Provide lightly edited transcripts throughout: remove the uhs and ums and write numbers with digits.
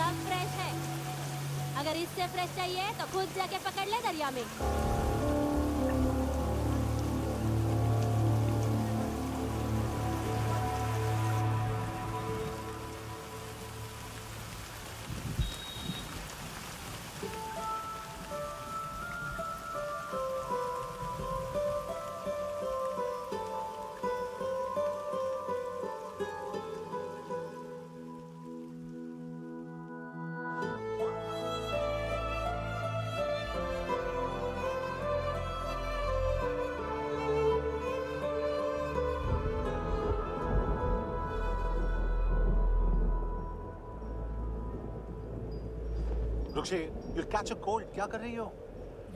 सब फ्रेश है। अगर इससे फ्रेश चाहिए तो खुद जाके पकड़ ले दरिया में। रुक्षे, you'll catch a cold. क्या कर रही हो?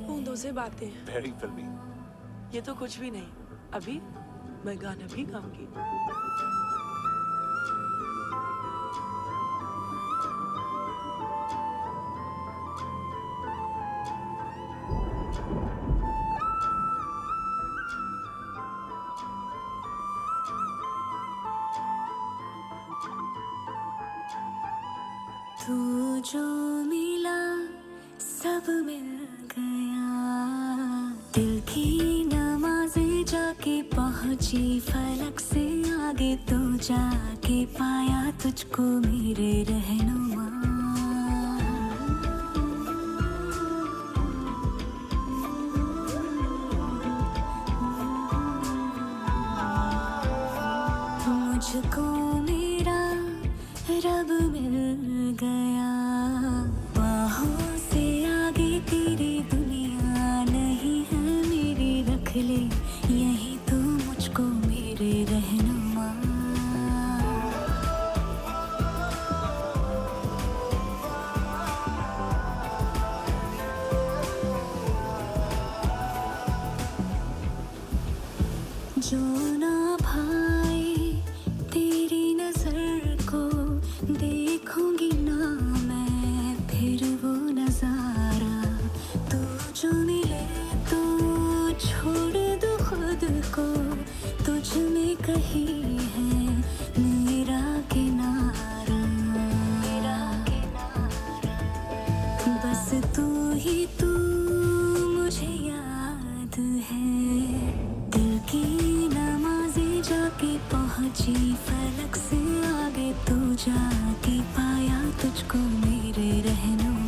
बूंदों से बातें। Very filmy. ये तो कुछ भी नहीं। अभी मैं गाना भी गाऊंगी। तू जो मिला सब मिल गया, दिल की नमाज़ें जाके पहुंची फलक से आगे, तो जाके पाया तुझको मेरे रहनुमा। मुझको मेरा रब मिल गया, बाहों से आगे तेरी दुनिया नहीं है मेरी, रख ले यही तू मुझको मेरे रहनुमा। जो ना भाए तेरी नजर को देखूंगी ना मैं फिर वो नजारा, तू जो मिले तो छोड़ दो खुद को, तुझ में कहीं है मेरा किनारा, मेरा किनारा। बस तू ही तू मुझे याद है, दिल की नमाज़ें जाके पहुंची फलक से आगे, तू जाके पाया तुझको मेरे रहनुमा।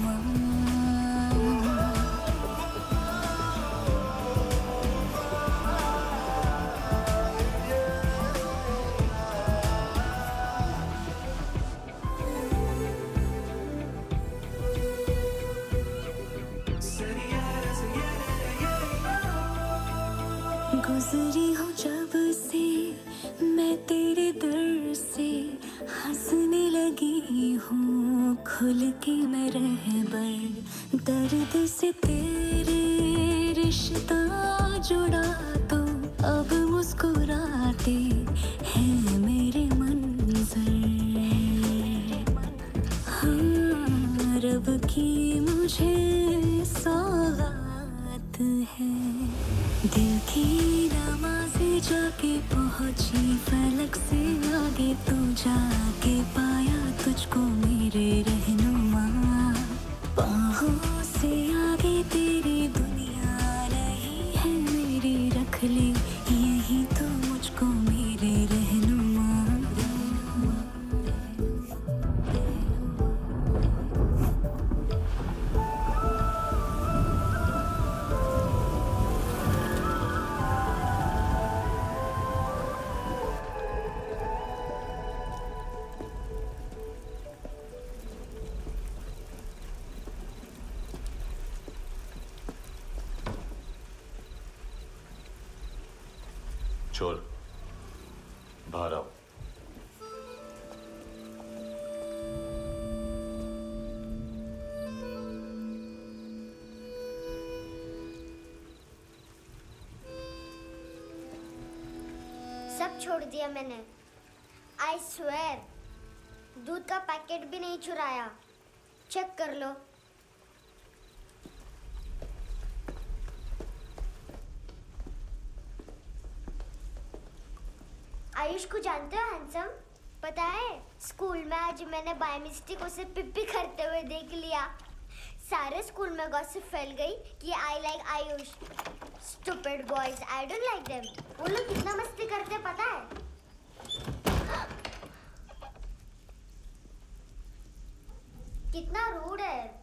गुजरी हूँ जब से मैं तेरे दर से, हंसने लगी हूँ खुल के मैं रहबर, दर्द से तेरे रिश्ता जुड़ा तो अब मुस्कुराते हैं मेरे मंजर। हाँ, रब की मुझे सौगात है, दिल की नमाज़ें जाके पहुंची फलक से आगे, तू जाके पाया तुझको मेरे रहनुमा। बाहों से आगे तेरी दुनिया नहीं है मेरी, रख ले यही तो मुझको मेरे रहनुमा। चोर, बाहर आओ। सब छोड़ दिया मैंने। आई स्वेर, दूध का पैकेट भी नहीं चुराया। चेक कर लो। आयुष को जानते हो हैंडसम? पता है स्कूल में आज मैंने बाय मिस्टेक उसे पिप्पी करते हुए देख लिया। सारे स्कूल में गॉसिप फैल गई कि I like Ayush. Stupid boys, I don't like them. वो लोग कितना मस्ती करते पता है? कितना रूड है।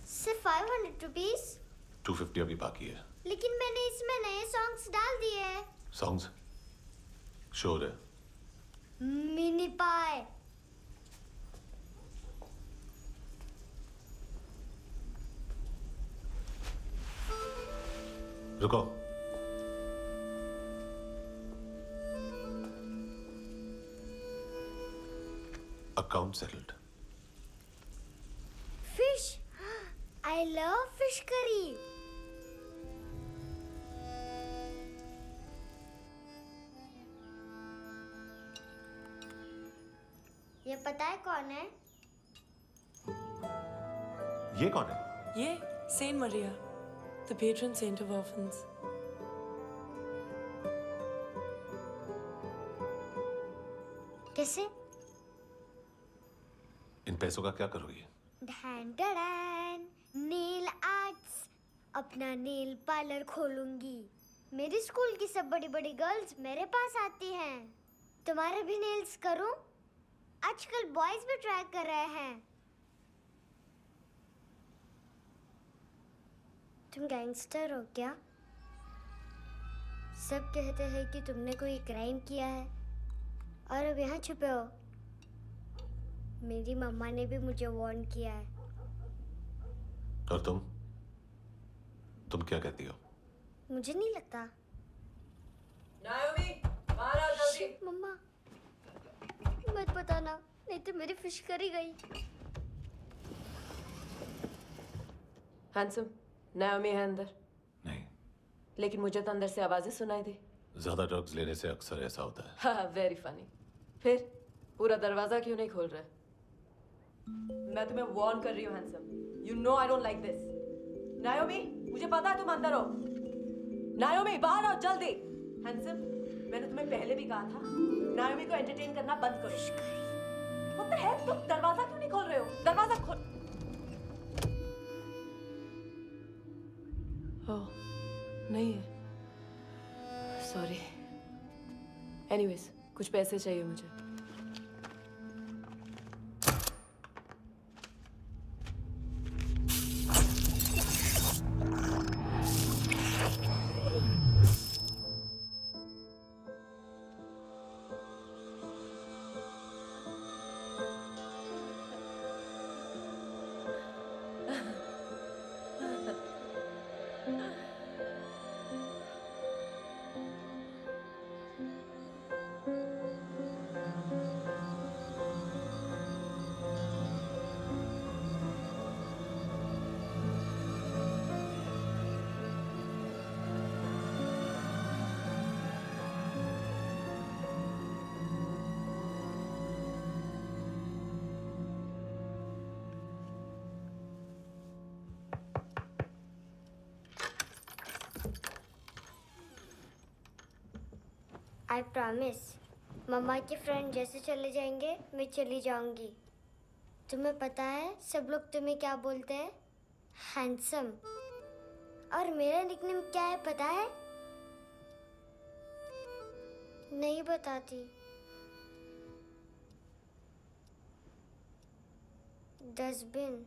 सिर्फ 500 रुपीस? 250 अभी बाकी है। लेकिन मैंने इसमें नए सॉन्ग्स डाल दिए हैं। सॉन्ग्स? श्योर है? मिनी पाए। रुको। Account settled. Fish, I love fish curry. ये पता है कौन है? ये कौन है? ये saint Maria, the patron saint of orphans. कैसे? इन पैसों का क्या करोगी? ढैन ढैन, नेल आर्ट्स। अपना नेल पार्लर खोलूंगी। मेरी स्कूल की सब बड़ी बड़ी गर्ल्स मेरे पास आती हैं। तुम्हारे भी नेल्स करूं? आजकल बॉयज भी ट्राई कर रहे हैं। तुम गैंगस्टर हो क्या? सब कहते हैं कि तुमने कोई क्राइम किया है और अब यहाँ छुपे हो। मेरी मम्मा ने भी मुझे वार्न किया है। और तुम क्या कहती हो? मुझे नहीं लगता। नायोमी, बाहर आओ जल्दी। शिट, मम्मा मत बताना, नहीं तो मेरी फिश करी गई। हैंडसम, नायोमी है अंदर। नहीं। लेकिन मुझे तो अंदर से आवाजें सुनाई दी। ज्यादा ड्रग्स लेने से अक्सर ऐसा होता है। हाँ, वेरी फनी। फिर पूरा दरवाजा क्यों नहीं खोल रहा? मैं तुम्हें वार्न कर रही हूँ handsome. You know I don't like this. नायोमी, मुझे पता है तुम अंदर हो। नायोमी, बाहर आओ जल्दी। हैंडसम, मैंने तुम्हें पहले भी कहा था नायोमी को एंटरटेन करना बंद करो। What the heck? तुम दरवाजा क्यों नहीं खोल रहे हो? दरवाजा खोल। ओह, नहीं है। सॉरी। एनीवेज, कुछ पैसे चाहिए मुझे। आई प्रॉमिस, मम्मा के फ्रेंड जैसे चले जाएंगे मैं चली जाऊंगी। तुम्हें पता है सब लोग तुम्हें क्या बोलते हैं? हैंडसम। और मेरा निकनेम क्या है पता है? नहीं बताती। डस्टबिन।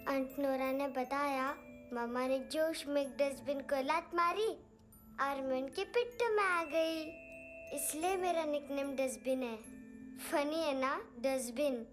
आंट नोरा ने बताया मम्मा ने जोश में एक डस्टबिन को लात मारी और मैं उनके पिट्ठू में आ गई, इसलिए मेरा निकनेम डस्टबिन है। फनी है ना डस्टबिन?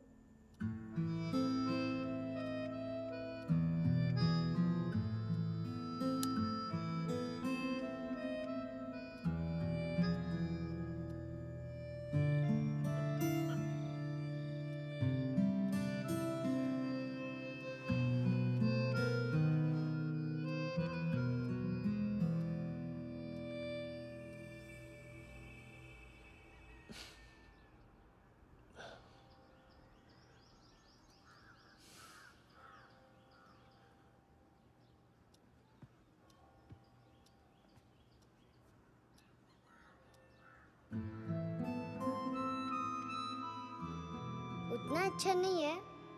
इतना अच्छा नहीं है,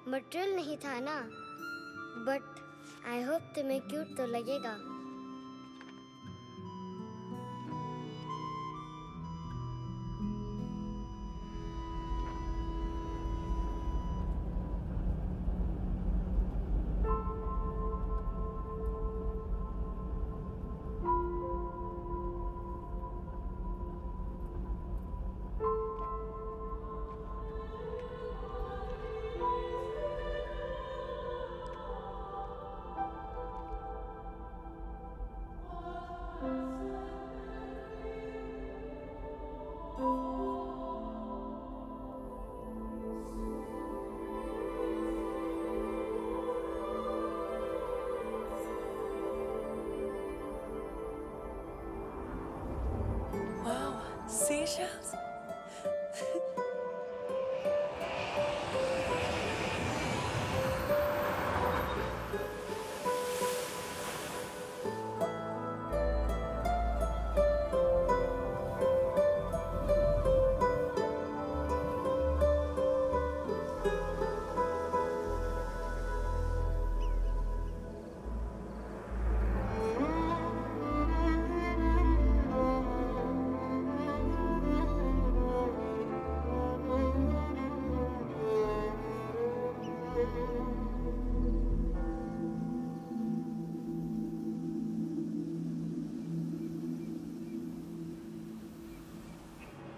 मटेरियल नहीं था ना, बट आई होप तुम्हें क्यूट तो लगेगा। Wow, seashells.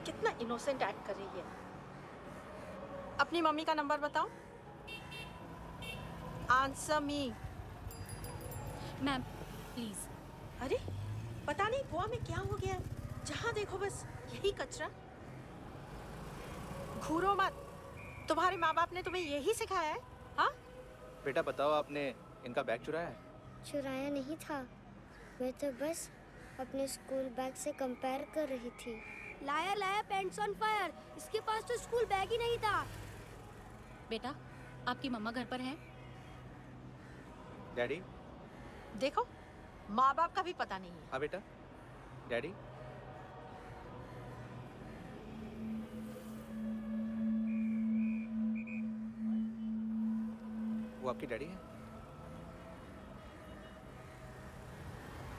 कितना इनोसेंट एक्ट कर रही है। अपनी मम्मी का नंबर बताओ। Answer me. Ma'am please. अरे पता नहीं गोवा में क्या हो गया है, जहाँ देखो बस यही कचरा। घूरो मत, तुम्हारे माँ बाप ने तुम्हें यही सिखाया है? हाँ बेटा बताओ, आपने इनका बैग चुराया है? चुराया नहीं था, मैं तो बस अपने स्कूल बैग से कंपेयर कर रही थी। Liar liar pants on fire, इसके पास तो स्कूल बैग ही नहीं था। बेटा आपकी मम्मा घर पर हैं? डैडी? देखो, माँ बाप का भी पता नहीं है। हाँ बेटा। डैडी? वो आपकी डैडी है?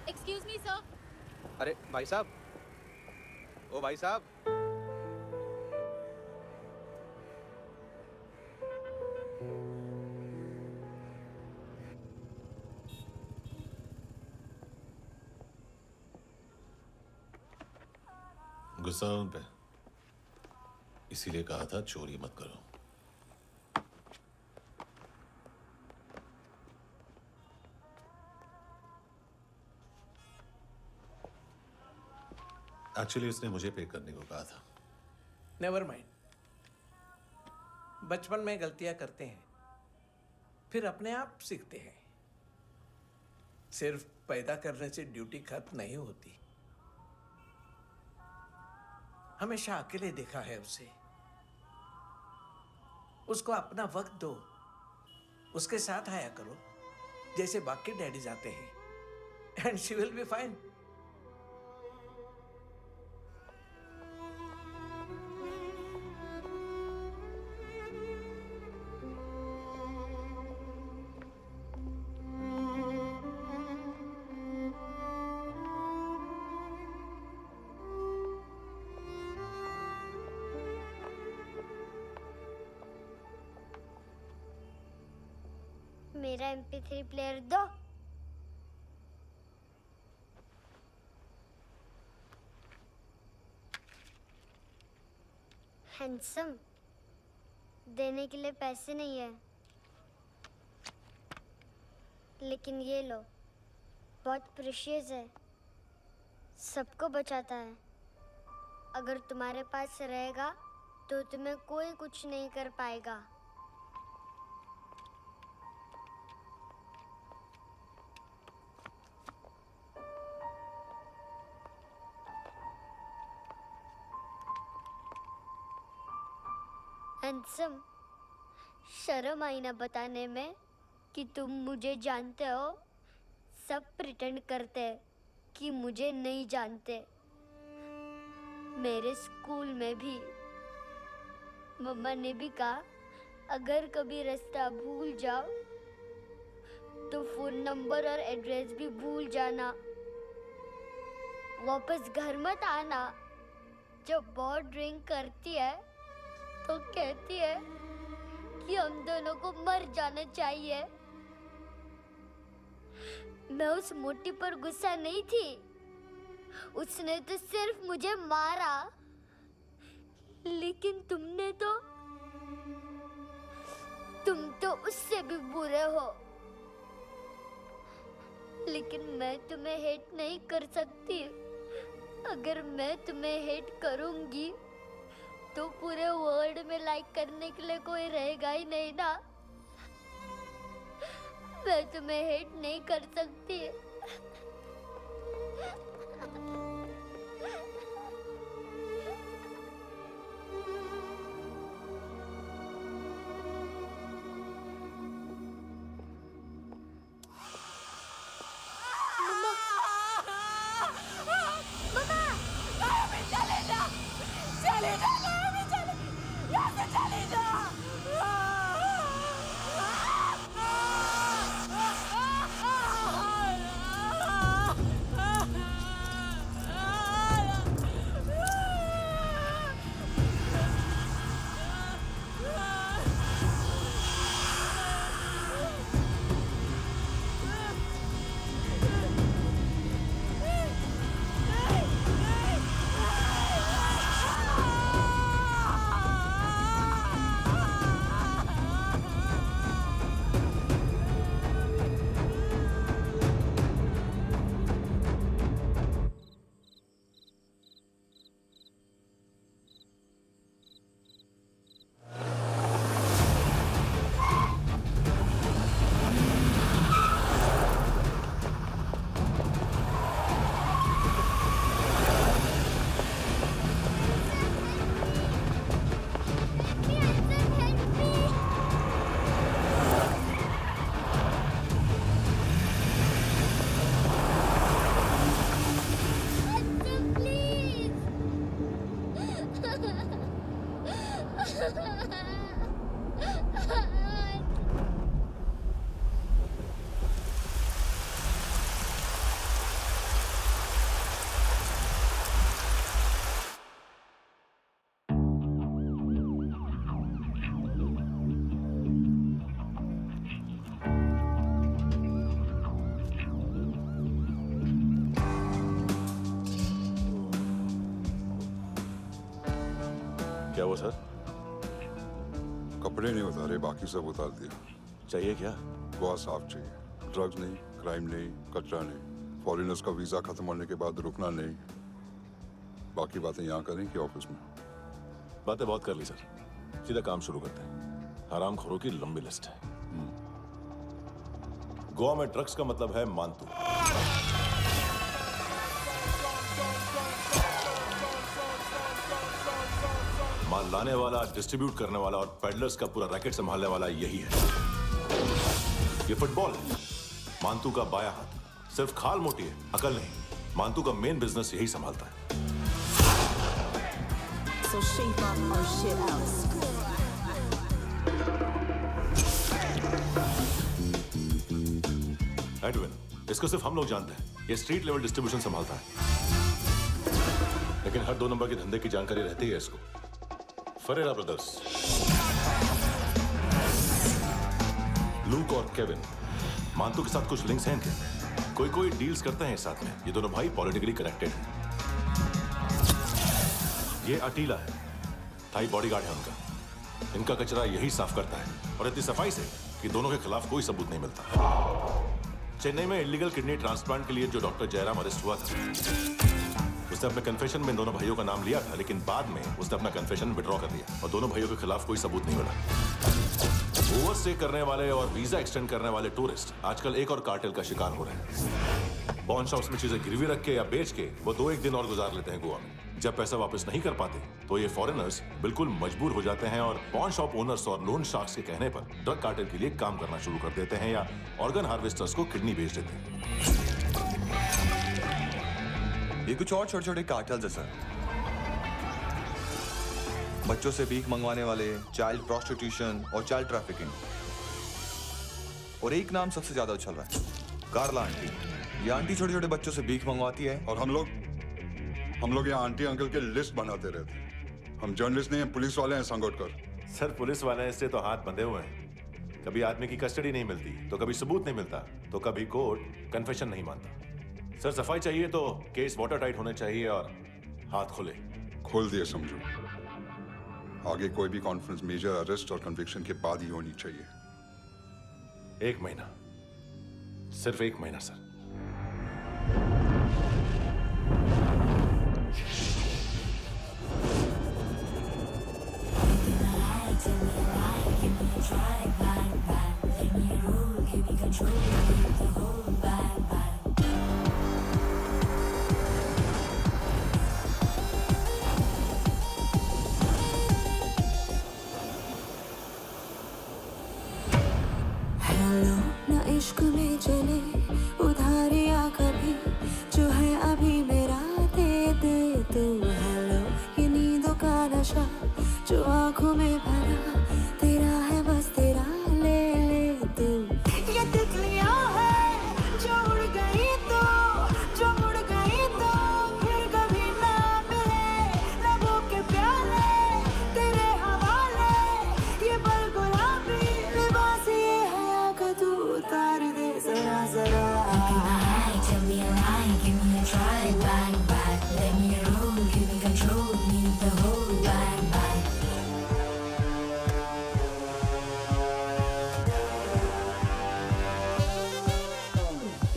Excuse me sir. अरे भाई साहब, ओ भाई साहब। गुस्सा उन पे, इसीलिए कहा था चोरी मत करो। एक्चुअली उसने मुझे पे करने को कहा था। नेवर माइंड, बचपन में गलतियां करते हैं, फिर अपने आप सीखते हैं। सिर्फ पैदा करने से ड्यूटी खत्म नहीं होती। हमेशा अकेले देखा है उसे। उसको अपना वक्त दो, उसके साथ आया करो जैसे बाकी डैडीज आते हैं, and she will be fine. मेरा MP3 प्लेयर दो। हैंडसम, देने के लिए पैसे नहीं है, लेकिन ये लो, बहुत प्रेशियस है, सबको बचाता है। अगर तुम्हारे पास रहेगा तो तुम्हें कोई कुछ नहीं कर पाएगा। हैंडसम, शर्म आई ना बताने में कि तुम मुझे जानते हो। सब प्रिटेंड करते हैं कि मुझे नहीं जानते। मेरे स्कूल में भी मम्मा ने भी कहा अगर कभी रास्ता भूल जाओ तो फोन नंबर और एड्रेस भी भूल जाना। वापस घर मत आना। जब बहुत ड्रिंक करती है तो कहती है कि हम दोनों को मर जाना चाहिए। मैं उस मोटी पर गुस्सा नहीं थी, उसने तो सिर्फ मुझे मारा। लेकिन तुम तो उससे भी बुरे हो। लेकिन मैं तुम्हें हेट नहीं कर सकती। अगर मैं तुम्हें हेट करूंगी तो पूरे वर्ल्ड में लाइक करने के लिए कोई रहेगा ही नहीं ना। मैं तुम्हें हेट नहीं कर सकती। क्या हुआ सर? कपड़े नहीं उतारे, बाकी सब उतार दिया। चाहिए क्या? गोवा साफ चाहिए। ड्रग्स नहीं, क्राइम नहीं, कचरा नहीं। फॉरेनर्स का वीजा खत्म होने के बाद रुकना नहीं। बाकी बातें यहाँ करें कि ऑफिस में? बातें बहुत कर ली सर, सीधा काम शुरू करते हैं। हरामखोरों की लंबी लिस्ट है। गोवा में ड्रग्स का मतलब है मांतू। माल लाने वाला, डिस्ट्रीब्यूट करने वाला और पेडलर्स का पूरा रैकेट संभालने वाला यही है। ये फुटबॉल है, मांतू का बाया हाथ। सिर्फ खाल मोटी है, अकल नहीं। मांतू का मेन बिजनेस यही संभालता है। So shape up our shit out. Edwin, इसको सिर्फ हम लोग जानते हैं। ये स्ट्रीट लेवल डिस्ट्रीब्यूशन संभालता है, लेकिन हर 2 नंबर के धंधे की जानकारी रहती है इसको। फरेरा ब्रदर्स, लूक और केविन, मांतू के साथ कुछ लिंक्स हैं इनके। कोई डील्स करते हैं साथ में। ये दोनों भाई पॉलिटिकली कनेक्टेड हैं। ये अटीला है, थाई बॉडीगार्ड है उनका। इनका कचरा यही साफ करता है, और इतनी सफाई से कि दोनों के खिलाफ कोई सबूत नहीं मिलता। चेन्नई में इलीगल किडनी ट्रांसप्लांट के लिए जो डॉक्टर जयराम अरेस्ट हुआ था, उसने अपने कन्फेशन में दोनों भाइयों का नाम लिया था, लेकिन बाद में उसने अपना कन्फेशन विड्रॉ कर लिया और दोनों भाइयों के खिलाफ कोई सबूत नहीं मिला। ओवरस्टे करने वाले और वीजा एक्सटेंड करने वाले टूरिस्ट आजकल एक और कार्टेल का शिकार हो रहे हैं। पॉन शॉप्स में चीजें गिरवी रख के या बेच के वो 2-1 दिन और गुजार लेते हैं गोवा में। जब पैसा वापस नहीं कर पाते तो ये फॉरेनर्स बिल्कुल मजबूर हो जाते हैं और पॉन शॉप ओनर्स और लोन शार्क्स के कहने पर ड्रग कार्टेल के लिए काम करना शुरू कर देते हैं या ऑर्गन हार्वेस्टर्स को किडनी बेच देते हैं। ये कुछ और छोटे-छोटे कार्टेल्स हैं सर। बच्चों से भीख मंगवाने वाले, चाइल्ड प्रोस्टिट्यूशन और चाइल्ड ट्रैफिकिंग। और एक नाम सबसे ज्यादा उछल रहा है, कार्ला आंटी। ये आंटी छोटे छोटे बच्चों से भीख मंगवाती है। और हम लोग यहाँ आंटी अंकल के लिस्ट बनाते रहते हैं। हम जर्नलिस्ट नहीं हैं, पुलिस वाले हैं संगोटकर। सर पुलिस वाले इससे तो हाथ बंधे हुए हैं। कभी आदमी की कस्टडी नहीं मिलती, तो कभी सबूत नहीं मिलता, तो कभी कोर्ट कन्फेशन नहीं मानता। सर सफाई चाहिए तो केस वाटर टाइट होने चाहिए और हाथ खुले। खोल दिए समझो। आगे कोई भी कॉन्फ्रेंस मेजर अरेस्ट और कन्विक्शन के बाद ही होनी चाहिए। 1 महीना, सिर्फ 1 महीना सर। हेलो ना इश्क में चले उधारियाँ कभी, जो है अभी मेरा दे दे तू। हेलो ये नींदों का नशा जो आंखों में भरा, तेरा है बस तेरा, ले ले तू। ये तितलियाँ हैं जो उड़ गई तो, जो मुड़ गई तो फिर कभी ना मिले। लबों के प्याले तेरे हवाले, ये पल गुलाबी लिबास ये हया का तू उतार दे जरा जरा। Tell me a lie, give me a try, bang bang. Let me roll, give me control, need the whole bang bang.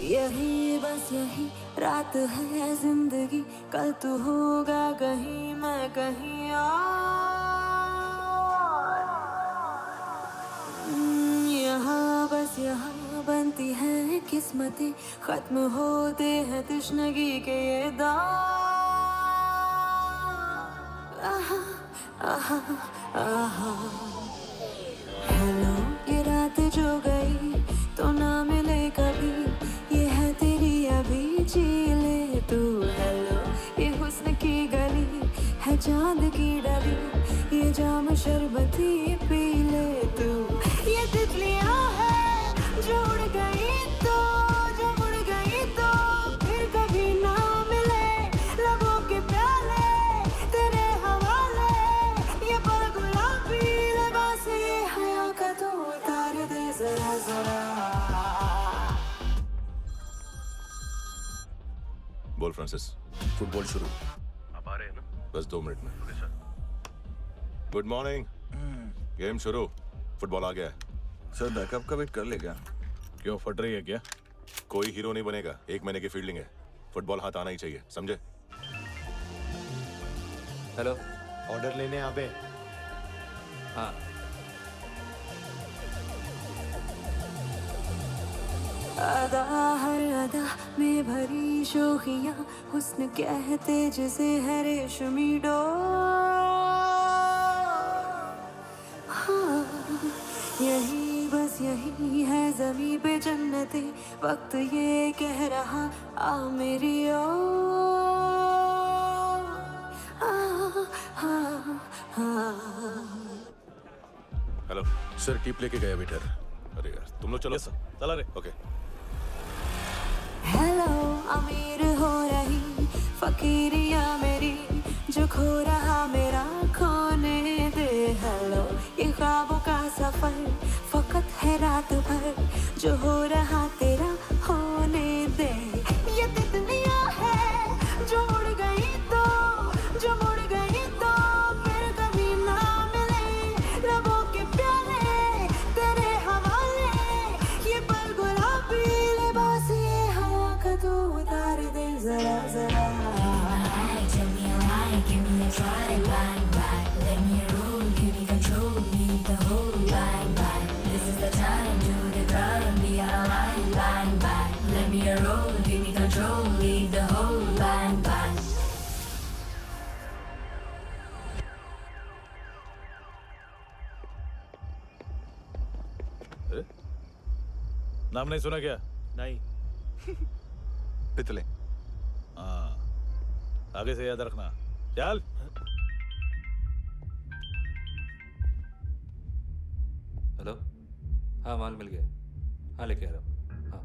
यही बस यही रात है जिंदगी, कल तू होगा कहीं मैं कहीं और। यहाँ बस यहाँ बनती है किस्मतें, खत्म होते हैं तश्नगी के ये दाग। आहा आहा आहा। हेलो ये रात जो गई तो ना मिले कभी, ये है तेरी अभी जी ले तू। हेलो ये हुस्न की गली है चांद की डली, ये जाम शरबती पी ले तू। ये तितलियाँ हैं जो उड़ गई तो, जो मुड़ गई तो फिर कभी ना मिले। लबों के प्याले तेरे हवाले, ये पल गुलाबी लिबास ये हया का तू उतार दे जरा जरा। बोल फ्रांसिस। फुटबॉल शुरू। आप आ रहे हैं ना? बस 2 मिनट में। Okay sir. Good morning. Game शुरू, फुटबॉल आ गया है। सर बैकअप का वेट कर ले क्या? क्यों फट रही है क्या? कोई हीरो नहीं बनेगा, 1 महीने की फील्डिंग है। फुटबॉल हाथ आना ही चाहिए, समझे? हेलो, ऑर्डर लेने यहाँ पे? हाँ। अदा हर अदा में भरी शोखियाँ, हुस्न कहते जिसे है रेशमी डोर। हाँ, यही बस यही है ज़मीं पे जन्नते, वक्त ये कह रहा आ मेरी ओर। हेलो सर, टिप लेके गया वेटर। अरे यार तुम लोग चलो। सर चला रे। ओके। हेलो अमीर हो रही फकीरिया मेरी, जो खो रहा मेरा खोने दे। हेलो ये ख्वाबों का सफर फकत है रात भर, जो हो रहा तेरा होने दे। ये तितलियाँ हैं जो उड़ गई तो, जो मुड़ गई तो फिर कभी ना मिले। रबों के प्याले तेरे हवाले, ये पल गुलाबी लिबास ये हवा का तू उतार दे जरा जरा। Tell me a lie, give me a try, bang bang. Let me roll, give me control, need the whole bang bang. This is the time to the crime, be alive, bang bang. Let me roll, give me control, need the whole bang bang. नाम नहीं सुना क्या? नहीं। पितले। हाँ, आगे से याद रखना। चल। हेलो, हाँ माल मिल गया, हाँ लेके आ रहा हूँ, हाँ।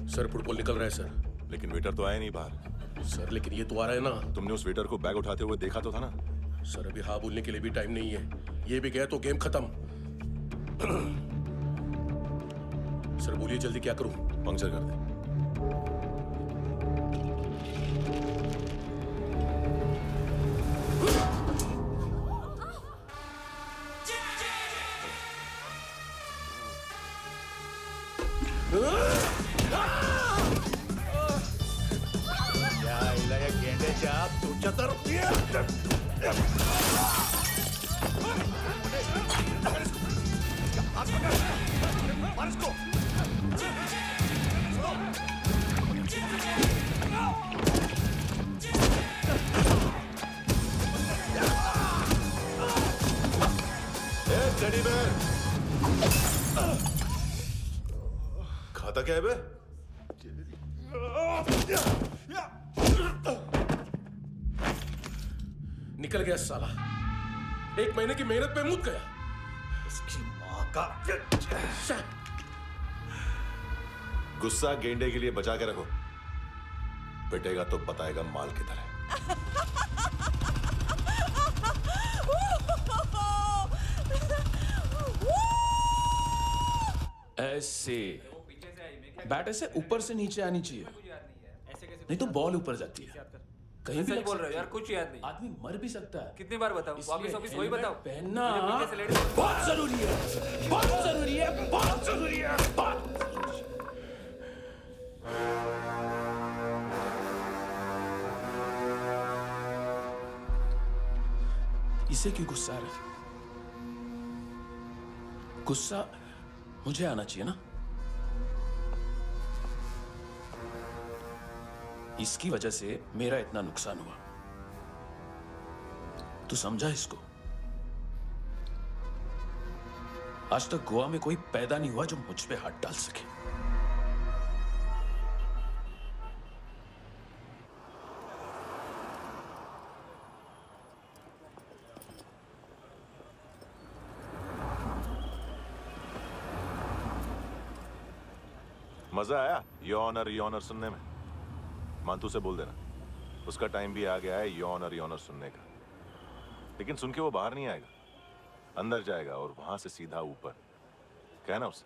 सर फुटबॉल निकल रहा है सर। लेकिन वेटर तो आया नहीं बाहर। सर लेकिन ये तो आ रहा है ना। तुमने उस वेटर को बैग उठाते हुए देखा तो था ना। सर अभी हाँ बोलने के लिए भी टाइम नहीं है, ये भी गया तो गेम खत्म। सर बोलिए जल्दी क्या करूं? पंक्चर कर दे। खाता क्या है बे? निकल गया साला, 1 महीने की मेहनत पे मुद गया। उसकी माँ का गुस्सा गेंडे के लिए बचा के रखो, पिटेगा तो बताएगा माल किधर है। ऐसे बैट ऐसे ऊपर से नीचे आनी चाहिए, नहीं तो बॉल ऊपर जाती है। कहीं भी बोल रहे हो यार, कुछ याद नहीं। आदमी मर भी सकता है। कितनी बार बताऊं? वापिस वही बताओ। पहनना बहुत जरूरी है, बहुत जरूरी है, बहुत जरूरी है, बहुत। इसे क्यों गुस्सा आ रहा है? गुस्सा मुझे आना चाहिए ना। इसकी वजह से मेरा इतना नुकसान हुआ, तू समझा इसको? आज तक गोवा में कोई पैदा नहीं हुआ जो मुझ पे हाथ डाल सके। मजा आया यॉनर सुनने में? मांतू से बोल देना, उसका टाइम भी आ गया है यॉनर सुनने का। लेकिन सुन के वो बाहर नहीं आएगा, अंदर जाएगा और वहां से सीधा ऊपर। कहना उसे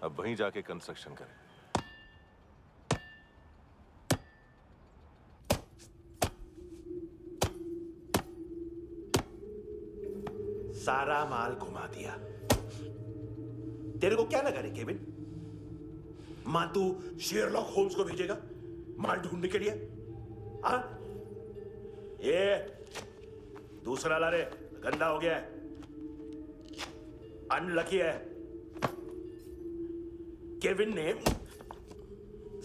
अब वहीं जाके कंस्ट्रक्शन करे। सारा माल घुमा दिया। तेरे को क्या लगा रे केविन? मांतू शेरलॉक होम्स को भेजेगा माल ढूंढने के लिए? हाँ, ये दूसरा ला रे, गंदा हो गया है, अनलकी है। केविन ने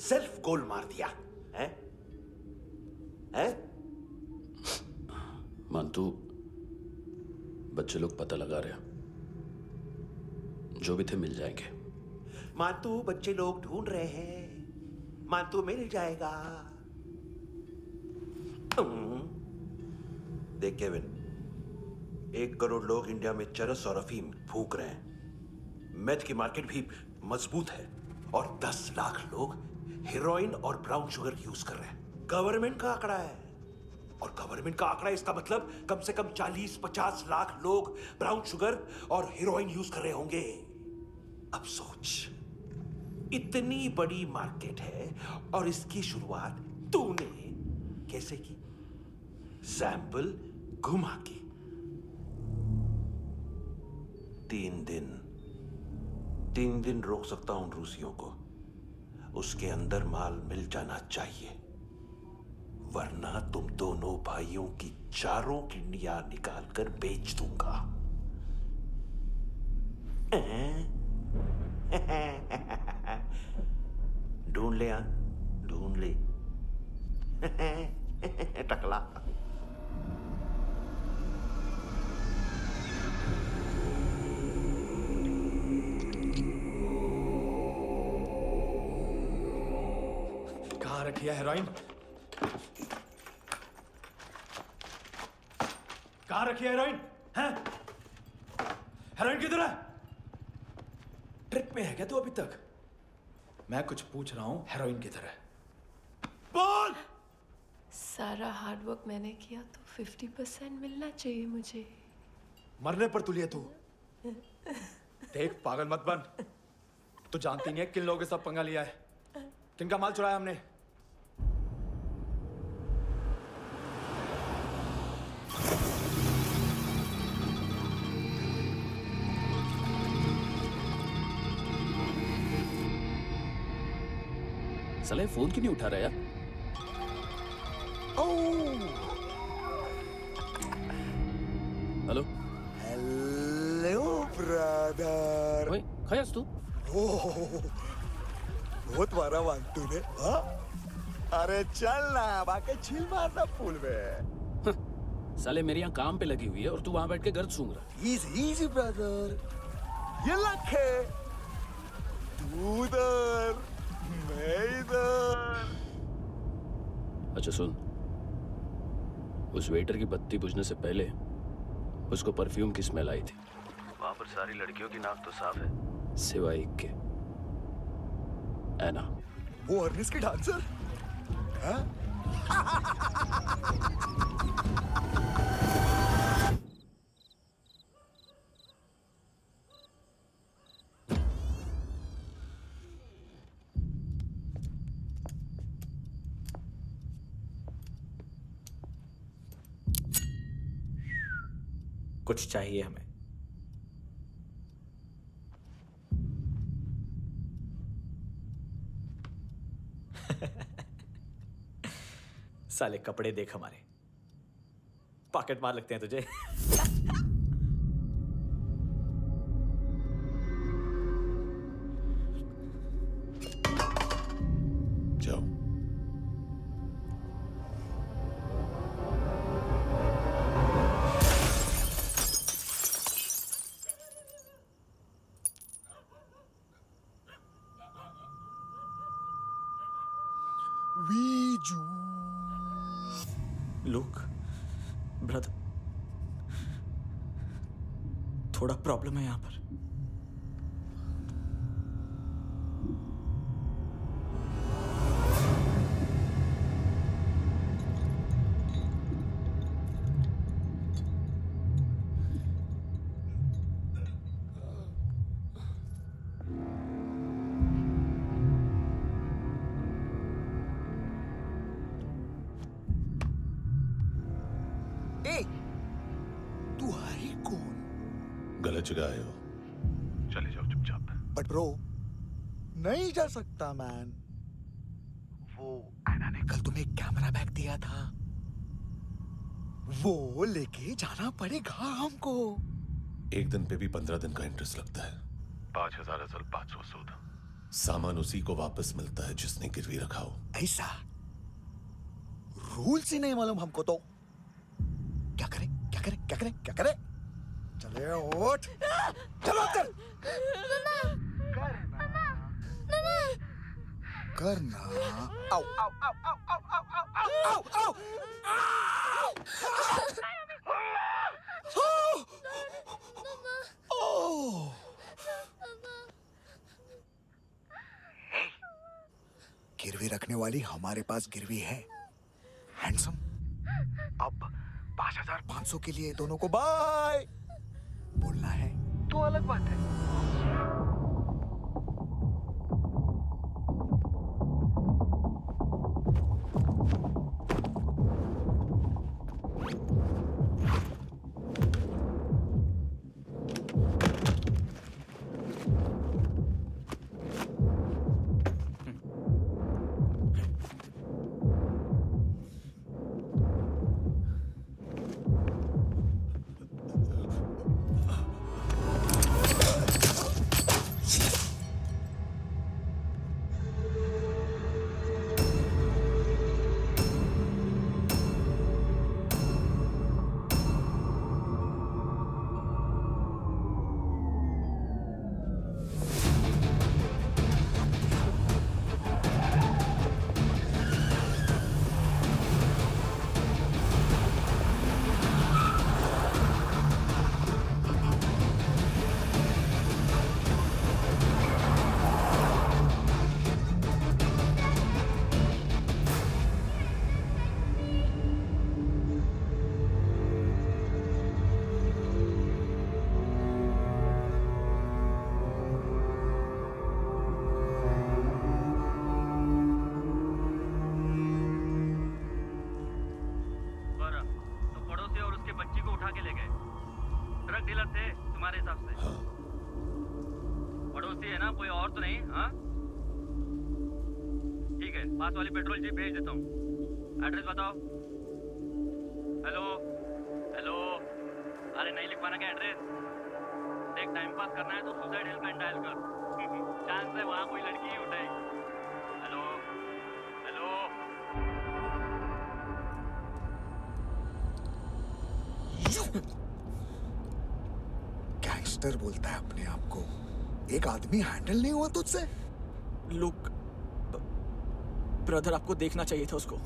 सेल्फ गोल मार दिया है? हैं? मांतू, बच्चे लोग पता लगा रहे हैं, जो भी थे मिल जाएंगे। मांतू बच्चे लोग ढूंढ रहे हैं, मांतू मिल जाएगा। देख केविन, 1 करोड़ लोग इंडिया में चरस और अफीम फूक रहे हैं। मेथ की मार्केट भी मजबूत है और 10 लाख लोग हेरोइन और ब्राउन शुगर यूज कर रहे हैं। गवर्नमेंट का आंकड़ा है, और गवर्नमेंट का आंकड़ा इसका मतलब कम से कम 40-50 लाख लोग ब्राउन शुगर और हेरोइन यूज कर रहे होंगे। अब सोच, इतनी बड़ी मार्केट है और इसकी शुरुआत तूने कैसे की? सैंपल घुमा के। 3 दिन रोक सकता हूं रूसियों को, उसके अंदर माल मिल जाना चाहिए, वरना तुम दोनों भाइयों की 4 किडनियां निकाल कर बेच दूंगा। ढूंढ ले, ढूंढ ले। टकला। कहाँ रखी है हेरोइन? कहाँ रखी है हेरोइन? हैं? हेरोइन किधर है? ट्रिप पे है क्या तू अभी तक? मैं कुछ पूछ रहा हूं, हेरोइन किधर है? बोल! सारा हार्डवर्क मैंने किया तो 50% मिलना चाहिए मुझे। मरने पर तुलिए तू। देख पागल मत बन। तू जानती नहीं है किन लोगों के साथ पंगा लिया है, किनका माल चुराया हमने। साले फोन क्यों नहीं उठा रहा यार? Hello hello brother. ओए खयास तू? बहुत मारा वांग तूने, हाँ? अरे चल ना, बाकी चिल मारना पूल में। साले मेरी यहाँ काम पे लगी हुई है और तू वहाँ बैठ के गर्द सूंघ रहा। इजी ब्रदर, ये लक है। तू उधर, मैं इधर। अच्छा सुन, उस वेटर की बत्ती बुझने से पहले उसको परफ्यूम की स्मेल आई थी। वहां पर सारी लड़कियों की नाक तो साफ है, सिवाय एक के, एना। वो अर्निस की डांसर? हाँ? कुछ चाहिए हमें। साले कपड़े देख हमारे, पॉकेट मार लगते हैं तुझे। जाओ। लुक ब्रदर, थोड़ा प्रॉब्लम है यहाँ पर। गलत जगह आए हो, चले जाओ चुपचाप। बट ब्रो, नहीं जा सकता मैन। वो एना ने कल तुम्हें एक कैमरा बैग दिया था, वो लेके जाना पड़ेगा हमको। एक दिन पे भी 15 दिन का इंटरेस्ट लगता है। 5000 असल 500 सूद। सामान उसी को वापस मिलता है जिसने गिरवी रखा हो। ऐसा रूल्स ही नहीं मालूम हमको तो। क्या करें क्या करें क्या करें क्या करें? चले उठ, चलो कर। करना। आओ आओ आओ आओ आओ आओ आओ आओ। गिरवी रखने वाली हमारे पास गिरवी है। हैंडसम, अब 5500 के लिए दोनों को बाय बोलना है तो अलग बात है। के ले गए। ट्रक डीलर थे तुम्हारे हिसाब से? हाँ। पड़ोसी है ना, कोई और तो नहीं? हाँ ठीक है, पास वाली पेट्रोल जीप भेज देता हूँ। एड्रेस बताओ। हेलो हेलो, अरे नहीं लिखवाना क्या एड्रेस? देख, टाइम पास करना है तो सुसाइड हेल्पलाइन डायल कर। चांस है वहाँ कोई लड़की ही उठाए। Hello hello. गैंगस्टर बोलता है अपने आप को। एक आदमी हैंडल नहीं हुआ तुझसे? लुक ब्रदर, आपको देखना चाहिए था उसको।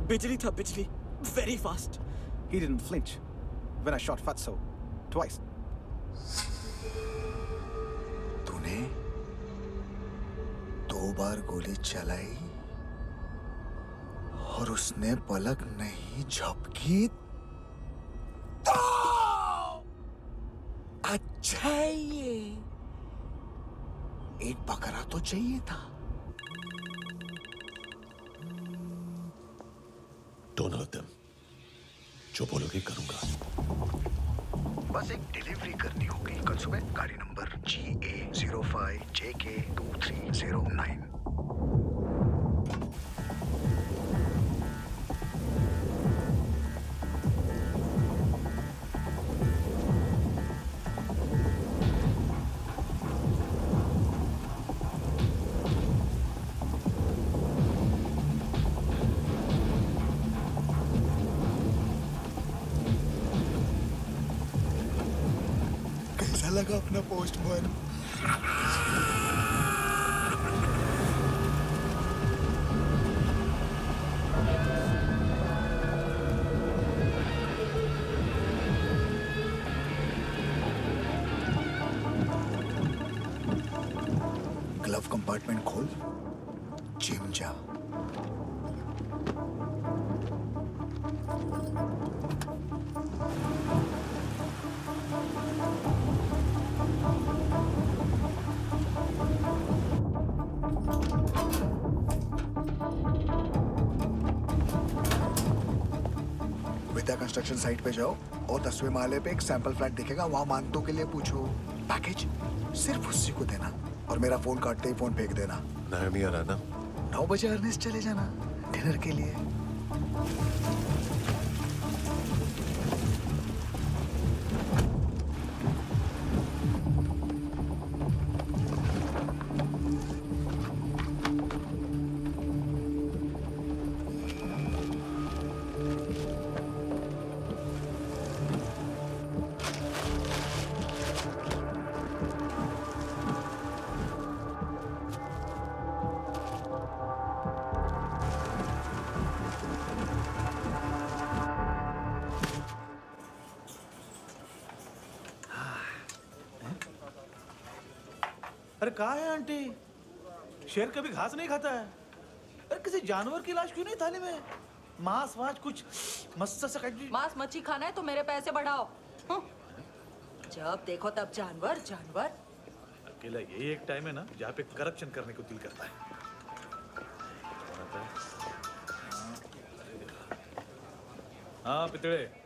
बिजली था, बिजली, very fast. He didn't flinch when I shot Fatso twice. तूने 2 बार गोली चलाई और उसने पलक नहीं झपकी तो अच्छा है ये। एक बकरा तो चाहिए था। Don't hurt them. जो बोलोगे करूंगा। बस एक डिलीवरी करनी होगी कल सुबह। गाड़ी नंबर GA05JK2309। कैसा लगा अपना पोस्टमैन? ग्लव कंपार्टमेंट खोल, जिम जा। विद्या कंस्ट्रक्शन साइट पे जाओ और 10वें माले पे एक सैंपल फ्लैट दिखेगा, वहां मानतों के लिए पूछो। पैकेज सिर्फ उसी को देना और मेरा फोन काटते ही फोन फेंक देना। नायोमी आ रहा ना? 9 बजे अर्नेस्ट चले जाना डिनर के लिए। अरे कहाँ है आंटी? शेर कभी घास नहीं खाता है। अरे किसी जानवर की लाश क्यों नहीं थाली में? मांस वांस कुछ मस्त सा मांस मच्छी खाना है तो मेरे पैसे बढ़ाओ। जब देखो तब जानवर जानवर। अकेला यही एक टाइम है ना जहाँ पे करप्शन करने को दिल करता है। हाँ पितड़े।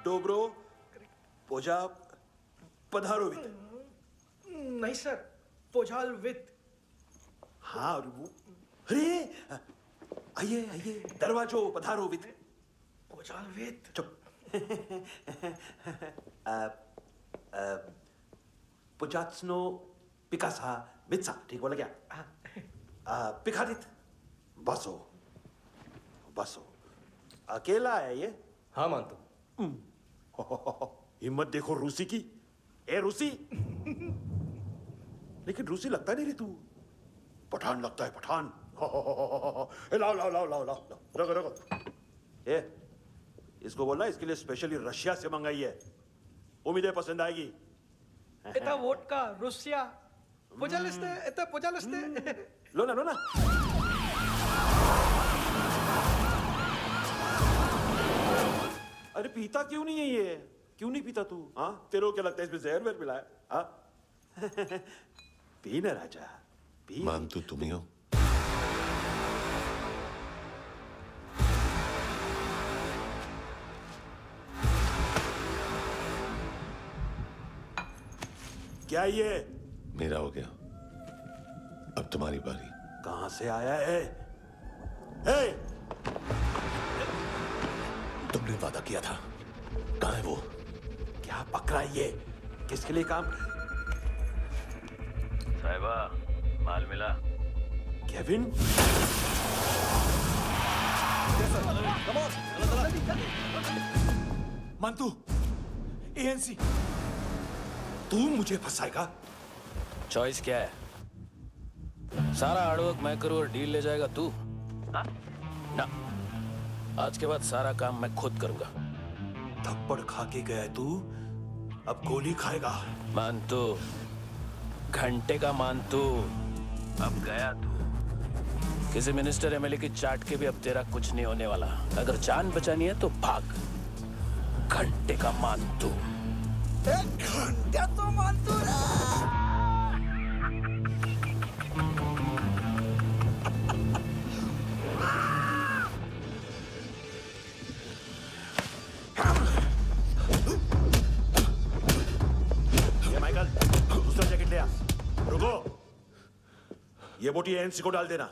डोब्रो पोजा पधारोवित। नहीं सर, पोजाल विथ। हाँ और वो, अरे आइए आइए, दरवाजो पधारोवित। पोजाल विथ। चुप। पुचात्सनो पिकासा मित्सा, ठीक बोला क्या? पिखादित बसो बसो। अकेला है ये? हाँ मानतो। हिम्मत देखो रूसी की। ए रूसी, लेकिन रूसी लगता नहीं रे तू, पठान लगता है, पठान। लाओ लाओ लाओ लाओ लाओ, रखो रखो। ए, इसको बोलना इसके लिए स्पेशली रशिया से मंगाई है, उम्मीद है पसंद आएगी। इतना वोडका रुसिया पोजालिस्ते, इतना पोजालिस्ते। लो ना लो ना। अरे पीता क्यों नहीं है ये? क्यों नहीं पीता तू? हाँ, तेरे को क्या लगता है इसमें जहर वहर मिला है? हाँ? पी ना राजा, पी। मान तू तुम ही हो। क्या ये? मेरा हो गया, अब तुम्हारी बारी। कहां से आया है? हे! तुमने वादा किया था, कहां है वो? क्या पकड़ा ये? किसके लिए काम? साहिबा, माल मिला? केविन? मंतू, एएनसी। तू मुझे फंसाएगा? चॉइस क्या है? सारा हार्डवर्क मैं करूं और डील ले जाएगा तू? ना, आज के बाद सारा काम मैं खुद करूंगा। थप्पड़ खा के गया तू, अब गोली खाएगा। मानतू, घंटे का मानतू, अब गया तू। किसी मिनिस्टर एमएलए की चाट के भी अब तेरा कुछ नहीं होने वाला। अगर जान बचानी है तो भाग। घंटे का मानतू। घंटा तो मानतू ना। माइकल, दूसरा जैकेट ले आ। रुको, ये बोटी एएनसी को डाल देना।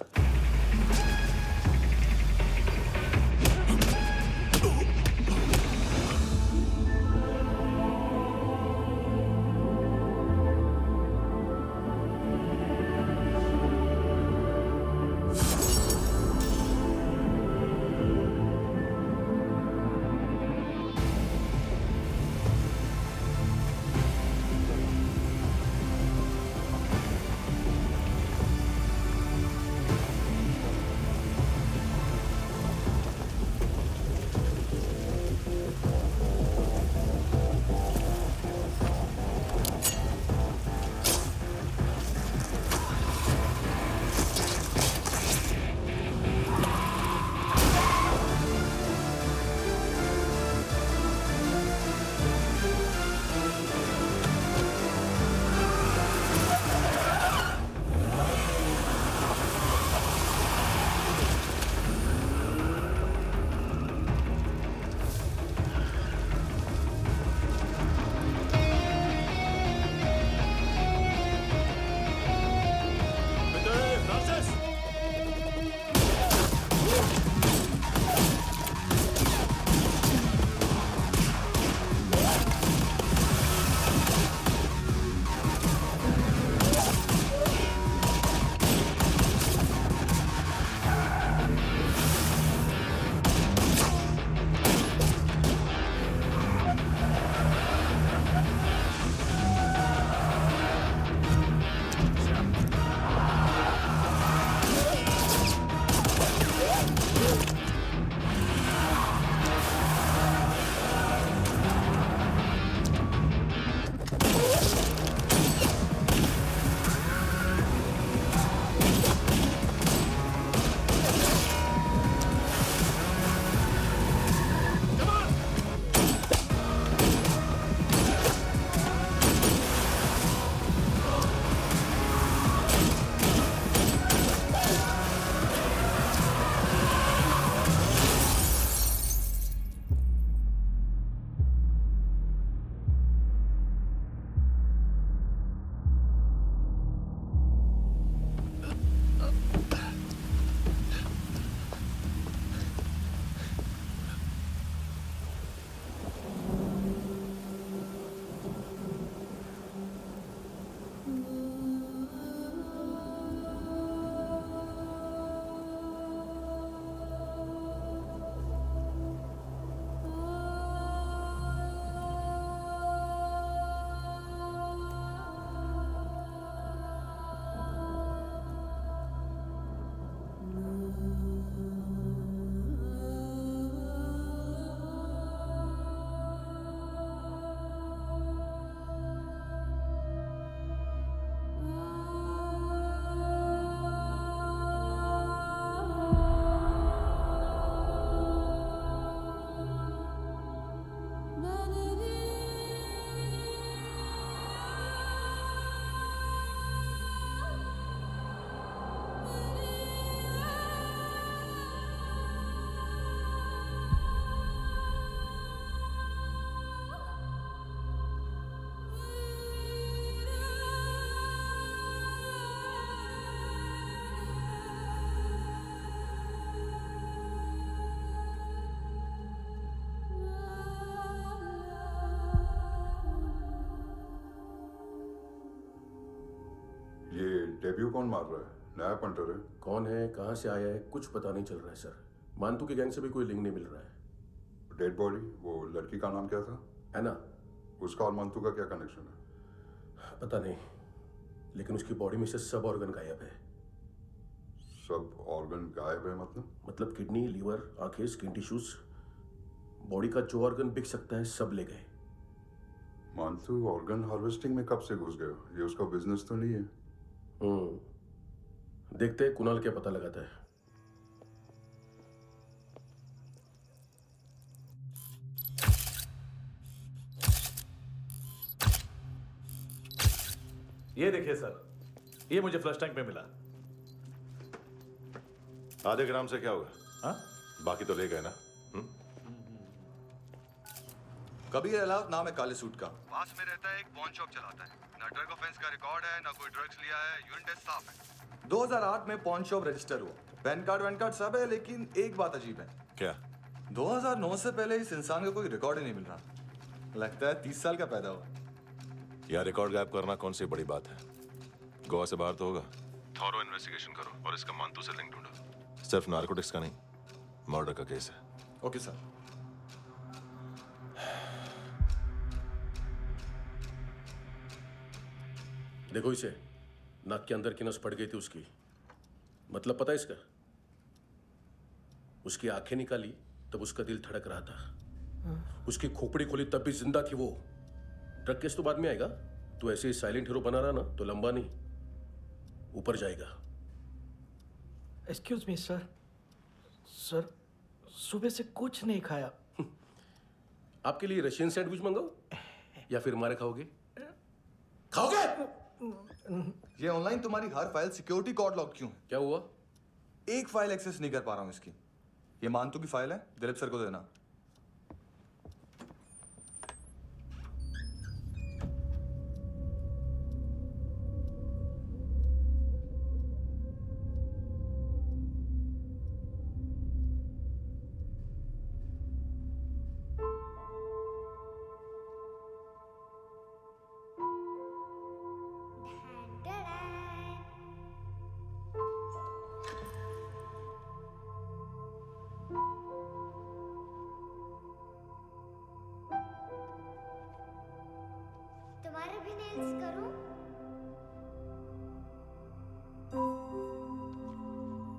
डेब्यू कौन मार रहा है? नया पंटर है। कौन है, कहाँ से आया है, कुछ पता नहीं चल रहा है सर। मानतू की गैंग से भी कोई लिंक नहीं मिल रहा है। डेड बॉडी, वो लड़की का नाम क्या था? है ना? उसका और मानतू का क्या कनेक्शन है? पता नहीं, लेकिन उसकी बॉडी में से सब ऑर्गन गायब है। सब ऑर्गन गायब है मतलब किडनी, लीवर, आंखें, स्किन टिश्यूज, बॉडी का जो ऑर्गन बिक सकता है सब ले गए। मानतू ऑर्गन हार्वेस्टिंग में कब से घुस गया? ये उसका बिजनेस तो नहीं है? देखते हैं कुणाल क्या पता लगाता है। ये देखिए सर, ये मुझे फ्लश टैंक में मिला। आधे ग्राम से क्या होगा? हाँ? बाकी तो ले गए ना? कबीर अलाउद्दीन नाम है काले सूट का। पास में रहता है, एक पॉन शॉप चलाता है। ना ड्रग ऑफेंस का रिकॉर्ड है, ना कोई ड्रग्स लिया है। यूरिन टेस्ट साफ है। 2008 में पॉन शॉप रजिस्टर हुआ। पैन कार्ड सब है, लेकिन एक बात अजीब है। क्या? 2009 से पहले इस इंसान का कोई रिकॉर्ड ही नहीं मिल रहा। लगता है 30 साल का पैदा हुआ। यह रिकॉर्ड गायब करना कौन सी बड़ी बात है? गोवा से बाहर तो होगा। थॉरो इन्वेस्टिगेशन करो और इसका मानतू से लिंक ढूंढो। सिर्फ नारकोटिक्स का नहीं, मर्डर का केस है। Okay sir. देखो इसे, नाक के अंदर की नस फट गई थी उसकी। मतलब पता है इसका? उसकी आंखें निकाली तब उसका दिल धड़क रहा था। उसकी खोपड़ी खोली तब भी जिंदा थी वो। ड्रग केस तो बाद में आएगा। तो ऐसे ही साइलेंट हीरो बना रहा ना तो लंबा नहीं, ऊपर जाएगा। Excuse me sir. सर, सुबह से कुछ नहीं खाया। आपके लिए रशियन सैंडविच मंगाओ या फिर हमारे खाओगे? खाओगे? ये ऑनलाइन तुम्हारी हर फाइल सिक्योरिटी कोड लॉक क्यों है? क्या हुआ? एक फाइल एक्सेस नहीं कर पा रहा हूं इसकी। ये मानतू की फाइल है, दिलीप सर को देना। तुम्हारे भी नेल्स करूं?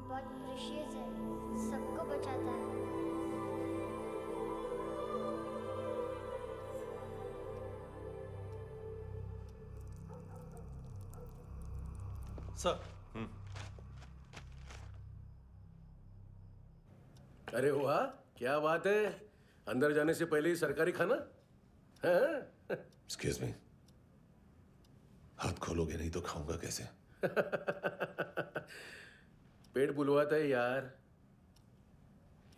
बहुत प्रेशियस है, सबको बचाता है। सर। अरे वाह, क्या बात है। अंदर जाने से पहले ही सरकारी खाना। एक्सक्यूज मी, हाथ खोलोगे नहीं तो खाऊंगा कैसे? पेट बुलवाता है यार।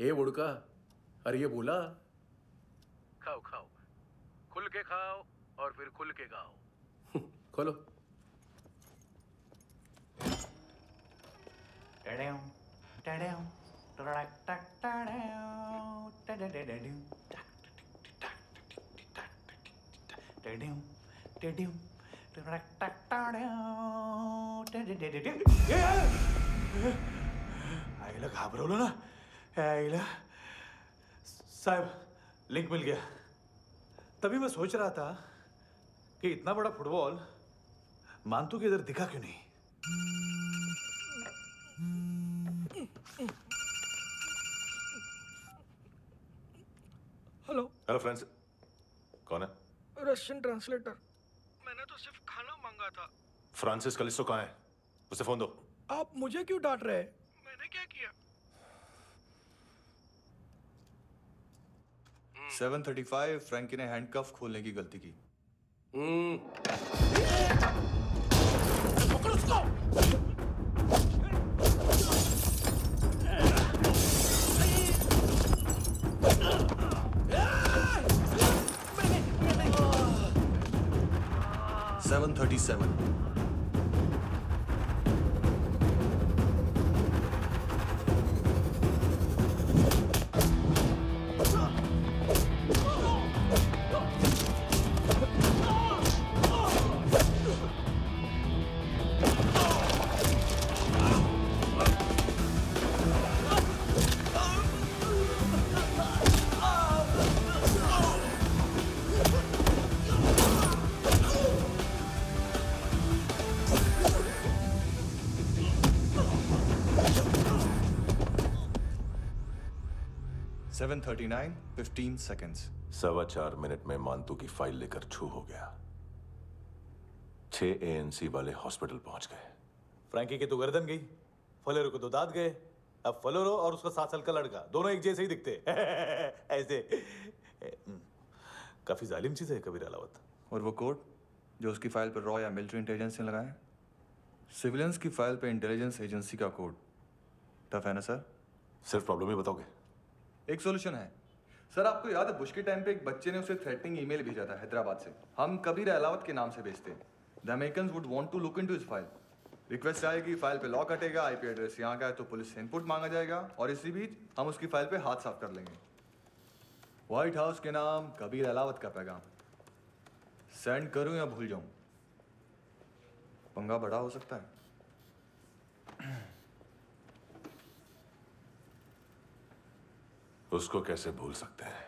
ये बुड़का, अरे ये बोला खाओ खाओ, खुल के खाओ और फिर खुल के गाओ। खोलो। आईला घाबरवलं ना। आईला साहब, लिंक मिल गया। तभी मैं सोच रहा था कि इतना बड़ा फुटबॉल मानतू के इधर दिखा क्यों नहीं। हेलो। हेलो फ्रेंड्स, कौन है? Russian translator. मैंने तो सिर्फ खाना मांगा था। फ्रांसिस कलिस्टो कहाँ है? उसे फोन दो। आप मुझे क्यों डांट रहे हैं? मैंने क्या किया? 735 फ्रैंकी ने हैंडकफ खोलने की गलती की। पकड़ो उसको। 737 737 7:39, 15 seconds. 4.25 मिनट में मानतू की फाइल लेकर छू हो गया। 6 ANC वाले हॉस्पिटल पहुंच गए। फ्रैंकी की तो गर्दन गई, फलेरो को तो दांत गए। अब फलेरो और उसका 7 साल का लड़का दोनों एक जैसे ही दिखते ऐसे। काफी जालिम चीज है कबीर अलावत। और वो कोड जो उसकी फाइल पर रॉ या मिलिट्री इंटेलिजेंस ने लगाया, सिविलियंस की फाइल पे इंटेलिजेंस एजेंसी का कोड। टफ है ना सर? सिर्फ प्रॉब्लम ही बताओगे? एक सॉल्यूशन है सर। आपको याद है बुश के टाइम पे एक बच्चे ने उसे थ्रेटनिंग ईमेल भेजा था हैदराबाद से। हम कबीर अलावत के नाम से भेजते हैं। The Americans would want to look into his file. Request आएगी, फाइल पे लॉक हटेगा, आईपी एड्रेस यहाँ का है तो पुलिस से इनपुट मांगा जाएगा और इसी बीच हम उसकी फाइल पे हाथ साफ कर लेंगे। व्हाइट हाउस के नाम कबीर अलावत का पैगाम। सेंड करूं या भूल जाऊं? पंगा बड़ा हो सकता है। उसको कैसे भूल सकते हैं?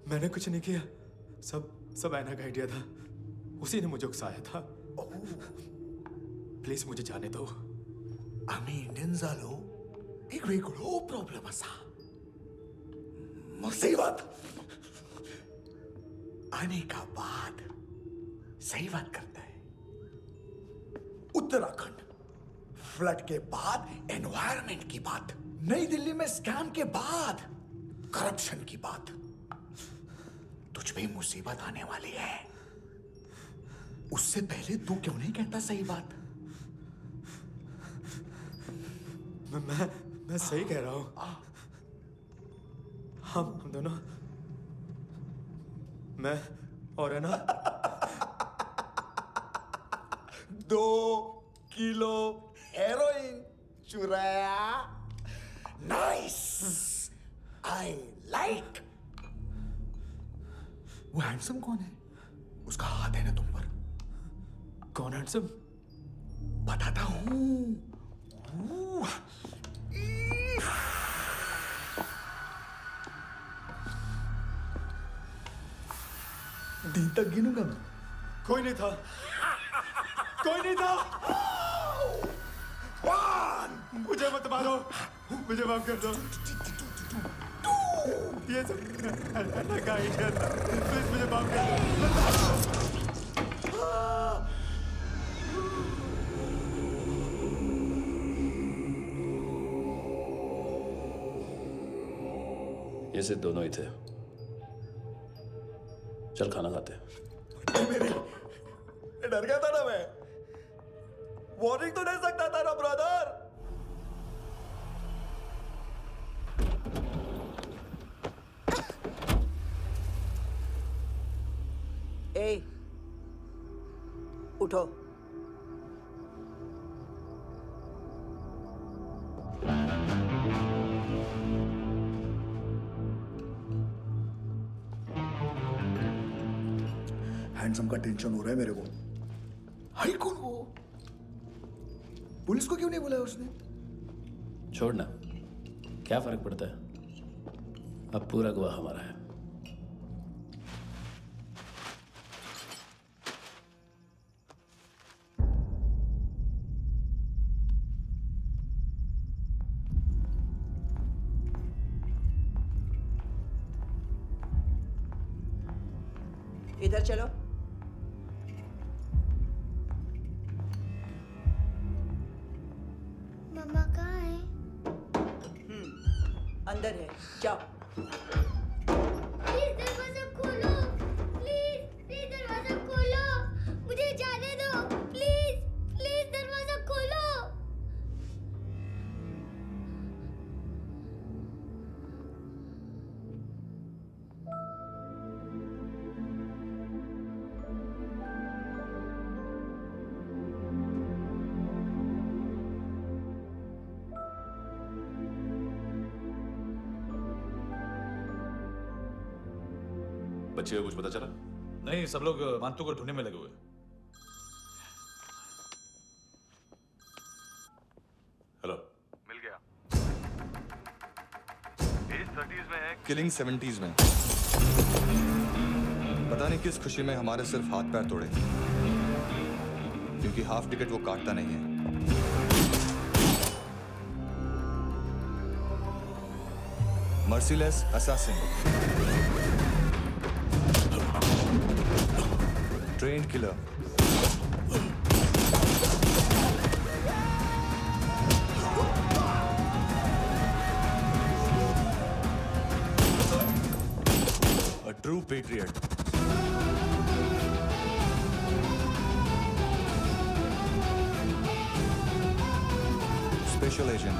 मैंने कुछ नहीं किया, सब ऐना का आइडिया था। उसी ने मुझे उकसाया था। प्लीज मुझे जाने दो। आम्ही इंडियन झालो एक वेगळो प्रॉब्लेम असा। मुसीबत आने का बाद सही बात करता है। उत्तराखंड फ्लड के बाद एनवायरनमेंट की बात, नई दिल्ली में स्कैम के बाद करप्शन की बात। तुझ पे मुसीबत आने वाली है, उससे पहले तू क्यों नहीं कहता सही बात? मैं सही कह रहा हूं। हम दोनों, मैं और है ना 2 किलो हेरोइन चुराया। Nice, I like. वो हैंडसम कौन है? उसका हाथ है ना तुम पर? कौन हैंडसम? बताता हूं। दिन तक गिनूंगा मैं। कोई नहीं था, कोई नहीं था। मुझे मत मारो, मुझे माफ कर दो। ये सब ऐना का आइडिया था। प्लीज मुझे माफ कर दो। ये सिर्फ दोनों ही थे। चल खाना खाते हैं। मेरी डर गया था ना मैं। वार्निंग तो दे सकता था ना ब्रदर। ए, उठो। हैंडसम का टेंशन हो रहा है मेरे को। हाई कौन वो? पुलिस को क्यों नहीं बुलाया उसने? छोड़ना, क्या फर्क पड़ता है? अब पूरा गवाह हमारा है। इधर चलो। मम्मा कहाँ है? अंदर है, जाओ। प्लीज दरवाजा खोलो, प्लीज दरवाजा खोलो, मुझे जाने दो, प्लीज दरवाजा खोलो। बच्चे को कुछ पता चला? नहीं, सब लोग मानतू को ढूंढने में लगे हुए। हेलो, मिल गया। एज 30s में है, किलिंग 70s में। पता नहीं किस खुशी में हमारे सिर्फ हाथ पैर तोड़े, क्योंकि हाफ टिकट वो काटता नहीं है। Merciless assassin, trained killer, a true patriot. Special agent.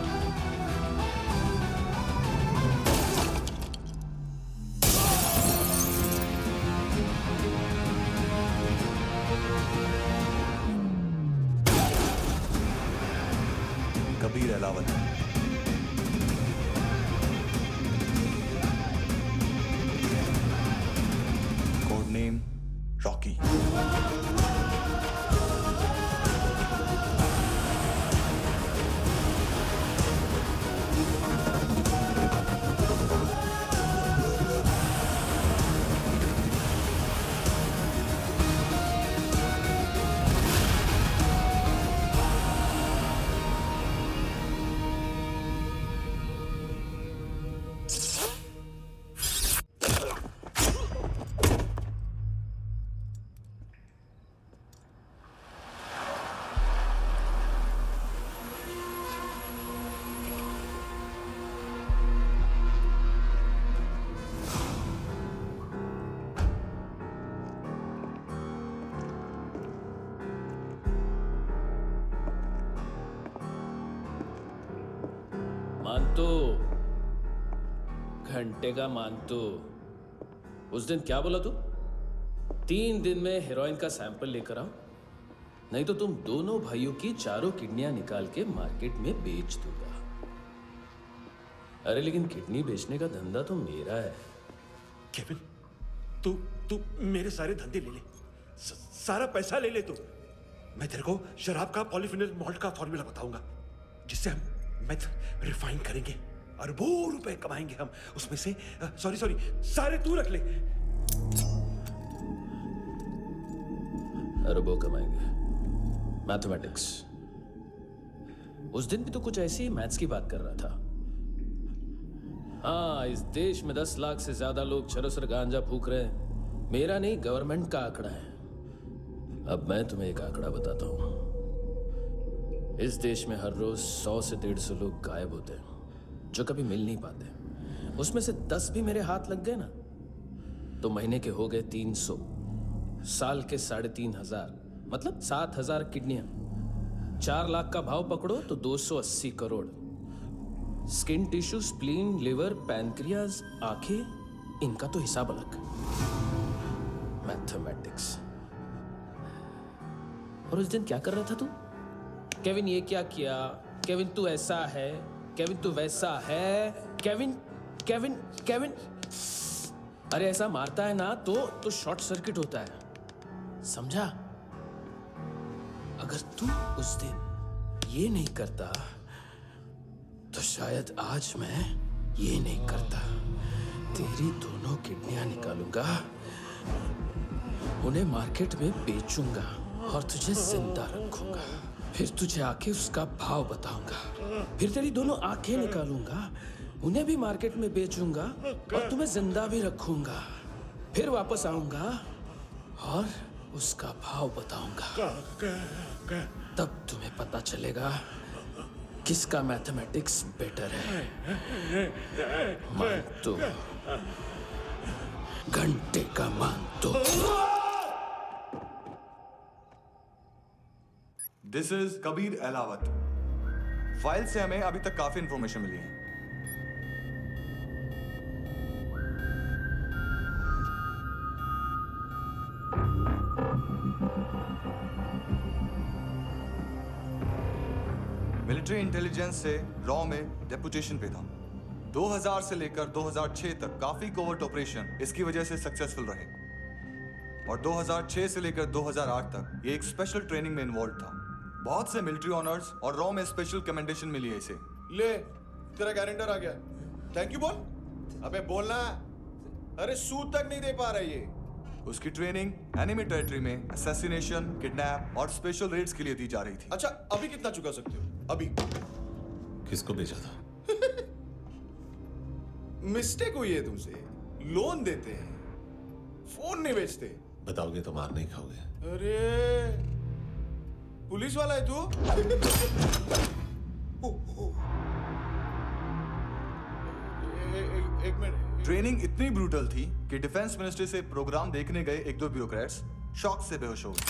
Kabir Alawat. Code name Rocky. मानतो, घंटे का मानतो। उस दिन क्या बोला तू? 3 दिन में हेरोइन का सैंपल लेकर आओ, नहीं तो तुम दोनों भाइयों की चारों किडनियां निकाल के मार्केट में बेच दूंगा। अरे लेकिन किडनी बेचने का धंधा तो मेरा है। केविन, तू मेरे सारे धंधे ले ले, सारा पैसा ले ले तू। मैं तेरे को शराब का पॉलीफिनल मॉल्ट का फॉर्मूला बताऊंगा, जिससे हम मेथ रिफाइन करेंगे, अरबों रुपए कमाएंगे हम उसमें से। सॉरी सारे तू रख ले। अरबों कमाएंगे, मैथमेटिक्स। उस दिन भी तो कुछ ऐसी मैथ्स की बात कर रहा था। हाँ, इस देश में 10 लाख से ज्यादा लोग चरस गांजा फूक रहे हैं। मेरा नहीं, गवर्नमेंट का आंकड़ा है। अब मैं तुम्हें एक आंकड़ा बताता हूं। इस देश में हर रोज 100 से 150 लोग गायब होते हैं, जो कभी मिल नहीं पाते। उसमें से 10 भी मेरे हाथ लग गए ना, तो महीने के हो गए 300, साल के 3,500, मतलब 7,000 किडनियां। 4 लाख का भाव पकड़ो तो 280 crore. Skin tissue, spleen, liver, pancreas, आंखें, इनका तो हिसाब अलग। मैथमेटिक्स। और उस दिन क्या कर रहा था तू? केविन ये क्या किया, केविन तू ऐसा है, केविन तू वैसा है, केविन केविन केविन। अरे ऐसा मारता है ना तो शॉर्ट सर्किट होता है, समझा? अगर तू उस दिन ये नहीं करता तो शायद आज मैं ये नहीं करता। तेरी दोनों किडनियां निकालूंगा, उन्हें मार्केट में बेचूंगा और तुझे जिंदा रखूंगा। फिर तुझे आके उसका भाव बताऊंगा। फिर तेरी दोनों आंखें निकालूंगा, उन्हें भी मार्केट में बेचूंगा और तुम्हें जिंदा भी रखूंगा। फिर वापस आऊंगा और उसका भाव बताऊंगा। तब तुम्हें पता चलेगा किसका मैथमेटिक्स बेटर है। मानतो, घंटे का मानतो। This is Kabir Ahlawat. File से हमें अभी तक काफी इंफॉर्मेशन मिली है। मिलिट्री इंटेलिजेंस से रॉ में डेपुटेशन पे था। 2000 से लेकर 2006 तक काफी कोवर्ट ऑपरेशन इसकी वजह से सक्सेसफुल रहे, और 2006 से लेकर 2008 तक ये एक स्पेशल ट्रेनिंग में इन्वॉल्व था। बहुत से मिलिट्री ऑनर्स और रॉ में स्पेशल कमेंडेशन मिली है इसे। ले, तेरा गारंटर आ गया। थैंक यू बोल। अबे बोलना। अरे सूद तक नहीं दे पा रहा ये। उसकी ट्रेनिंग एनिमी टेरिटरी में असैसिनेशन, किडनैप और स्पेशल रेड्स के लिए दी जा रही थी। अच्छा, अभी कितना चुका सकते हो? अभी किसको भेजा था? मिस्टेक हुई है तुमसे। लोन देते हैं, फोन नहीं बेचते। बताओगे तो मार नहीं खाओगे। अरे पुलिस वाला है तू? एक मिनट। ट्रेनिंग इतनी ब्रूटल थी कि डिफेंस मिनिस्ट्री से प्रोग्राम देखने गए एक दो ब्यूरोक्रेट्स शॉक से बेहोश हो गए।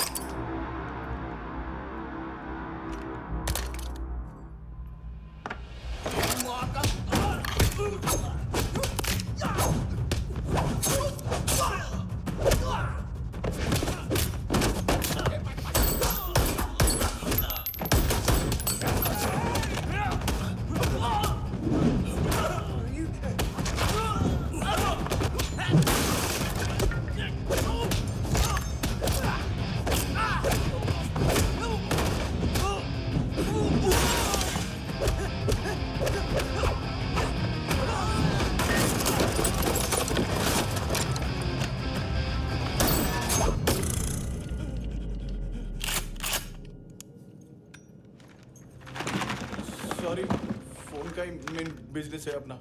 सॉरी, फोन का ही मेन बिजनेस है अपना।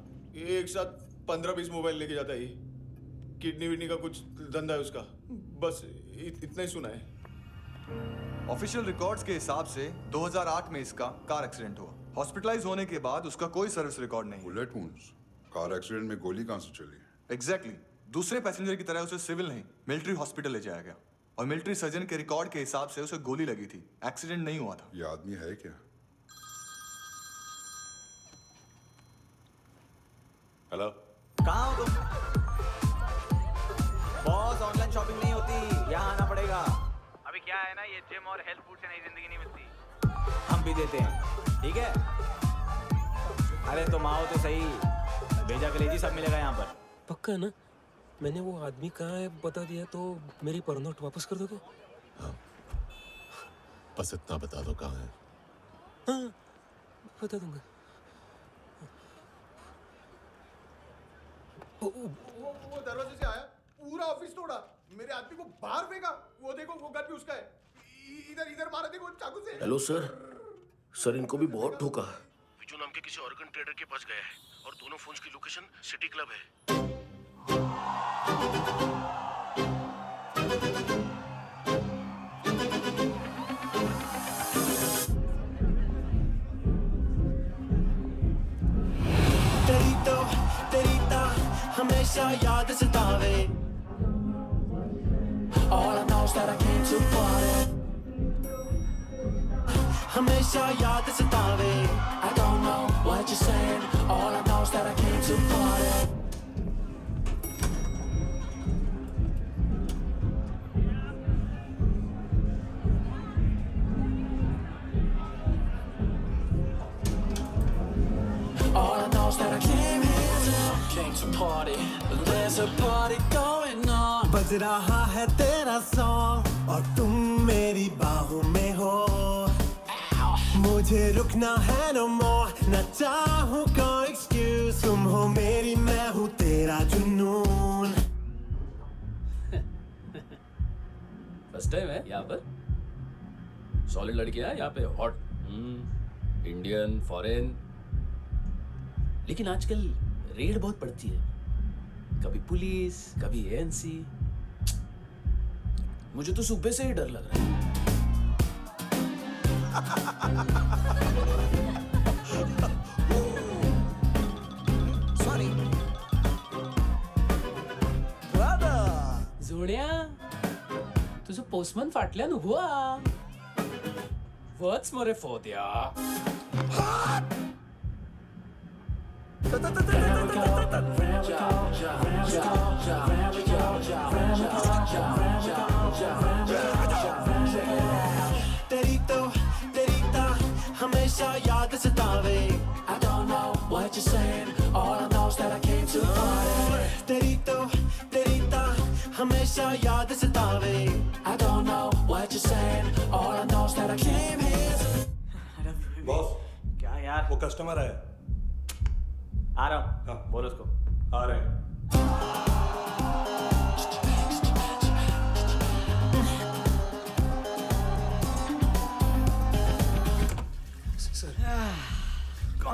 एक साथ 15-20 मोबाइल लेके जाता है ये। किडनी विडनी का कुछ धंधा है उसका। बस इतना ही सुना है। ऑफिशियल रिकॉर्ड्स के हिसाब से 2008 में इसका कार एक्सीडेंट हुआ। हॉस्पिटलाइज होने के बाद उसका कोई सर्विस रिकॉर्ड नहीं। Bullet wounds? कार एक्सीडेंट में गोली कहां से चली? एग्जैक्टली। दूसरे पैसेंजर की तरह उसे सिविल नहीं, मिलिट्री हॉस्पिटल ले जाया गया और मिलिट्री सर्जन के रिकॉर्ड के हिसाब से उसे गोली लगी थी। एक्सीडेंट नहीं हुआ था। ये आदमी है क्या? हेलो, कहाँ हो तुम? बॉस, ऑनलाइन शॉपिंग नहीं होती, यहाँ आना पड़ेगा। अभी क्या है ना, ये जिम और हेल्थ फूड से नई जिंदगी नहीं मिलती। हम भी देते हैं, ठीक है? अरे तुम आओ तो सही, भेजा कलेजी सब मिलेगा यहाँ पर। पक्का ना? मैंने वो आदमी कहाँ है बता दिया तो मेरी परनोट वापस कर दोगे? हाँ, बस इतना बता दो कहाँ है। हाँ, बता दूंगा। वो दरवाजे से आया, पूरा ऑफिस तोड़ा, मेरे आदमी को बाहर फेंका। वो देखो, वो गन भी उसका है। इधर मारा, देखो चाकू से। हेलो सर, इनको भी बहुत ठोका। विजू नाम के किसी ऑर्गन ट्रेडर के पास गया है और दोनों फोन्स की लोकेशन सिटी क्लब है। तेरी तो हमेशा याद सतावे। All I know is that I came to party. हमेशा याद सतावे। I don't know what you're saying. All I know is that I came to party. All I know is that I came to party. There's a party going on. बज रहा है तेरा song और तुम मेरी बाहों में हो। मुझे रुकना है no more, न चाहूँ कोई excuse। तुम हो मेरी, मैं हूँ तेरा जुनून। फर्स्ट टाइम है यहाँ पर। सॉलिड लड़कियां हैं यहाँ पे, हॉट, इंडियन, फॉरेन। लेकिन आजकल रेड बहुत पड़ती है, कभी पुलिस, कभी एएनसी। मुझे तो सुबह से ही डर लग रहा है। सॉरी जोड्या, तुझं पोस्टमन फाटल्यान हुआ वच मरे फोद्या। तेरी तो हमेशा याद सतावे। I don't know what you're saying. All I know is that I came to party. तेरी तो हमेशा याद सतावे। I don't know what you're saying. All I know is that I came here. Boss, क्या यार? वो कस्टमर है। आ रहा हूँ। हाँ, बोलो उसको। आ रहे हैं।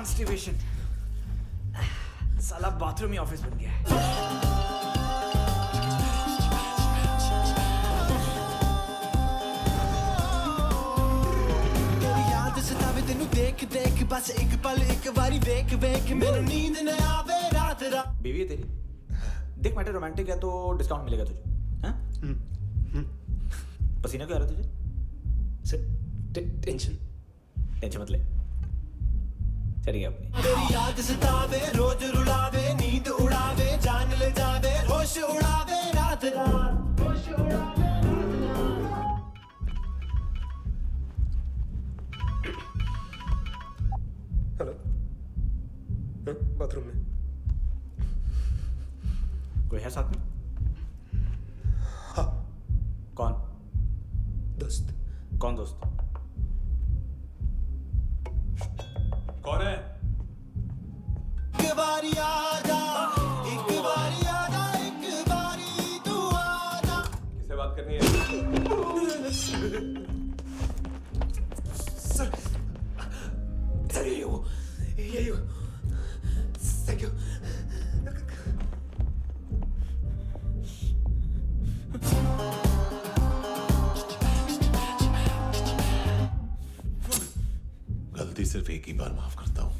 कॉन्स्टिपेशन। साला बाथरूम ही ऑफिस बन गया है। सतावे तेनू देख देख बस एक पल एक बारी वेख वेख मैनू नींद न आवे रात रात। बीवी है तेरी? देख मैटर रोमांटिक है तो डिस्काउंट मिलेगा तुझे। हाँ? पसीना क्यों आ रहा है तुझे? सर टेंशन मत ले, चलिए अपनी। तेरी याद सतावे रोज रुलावे नींद उड़ावे जान ले जावे होश उड़ावे रात रात होश उड़ावे। हेलो, बाथरूम में कोई है साथ में? हाँ। कौन? दोस्त। कौन दोस्त? कौन है? एक बारी आजा, एक बारी आजा, एक बारी तू आजा। किससे बात करनी है? सर यही हो। Thank you. गलती सिर्फ एक ही बार माफ करता हूँ।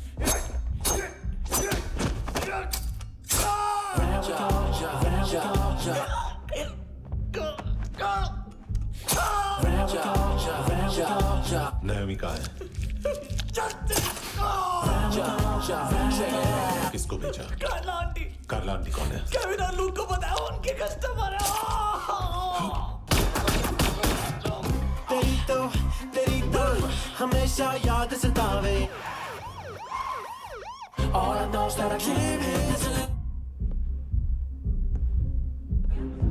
नायोमी कहाँ है? किसको भेजा? कार्ला आंटी। कार्ला आंटी कौन है? केविन और लूक को बताया उनके कस्टमर है। तेरी तो हमेशा याद सतावे। All I know is that I came here to...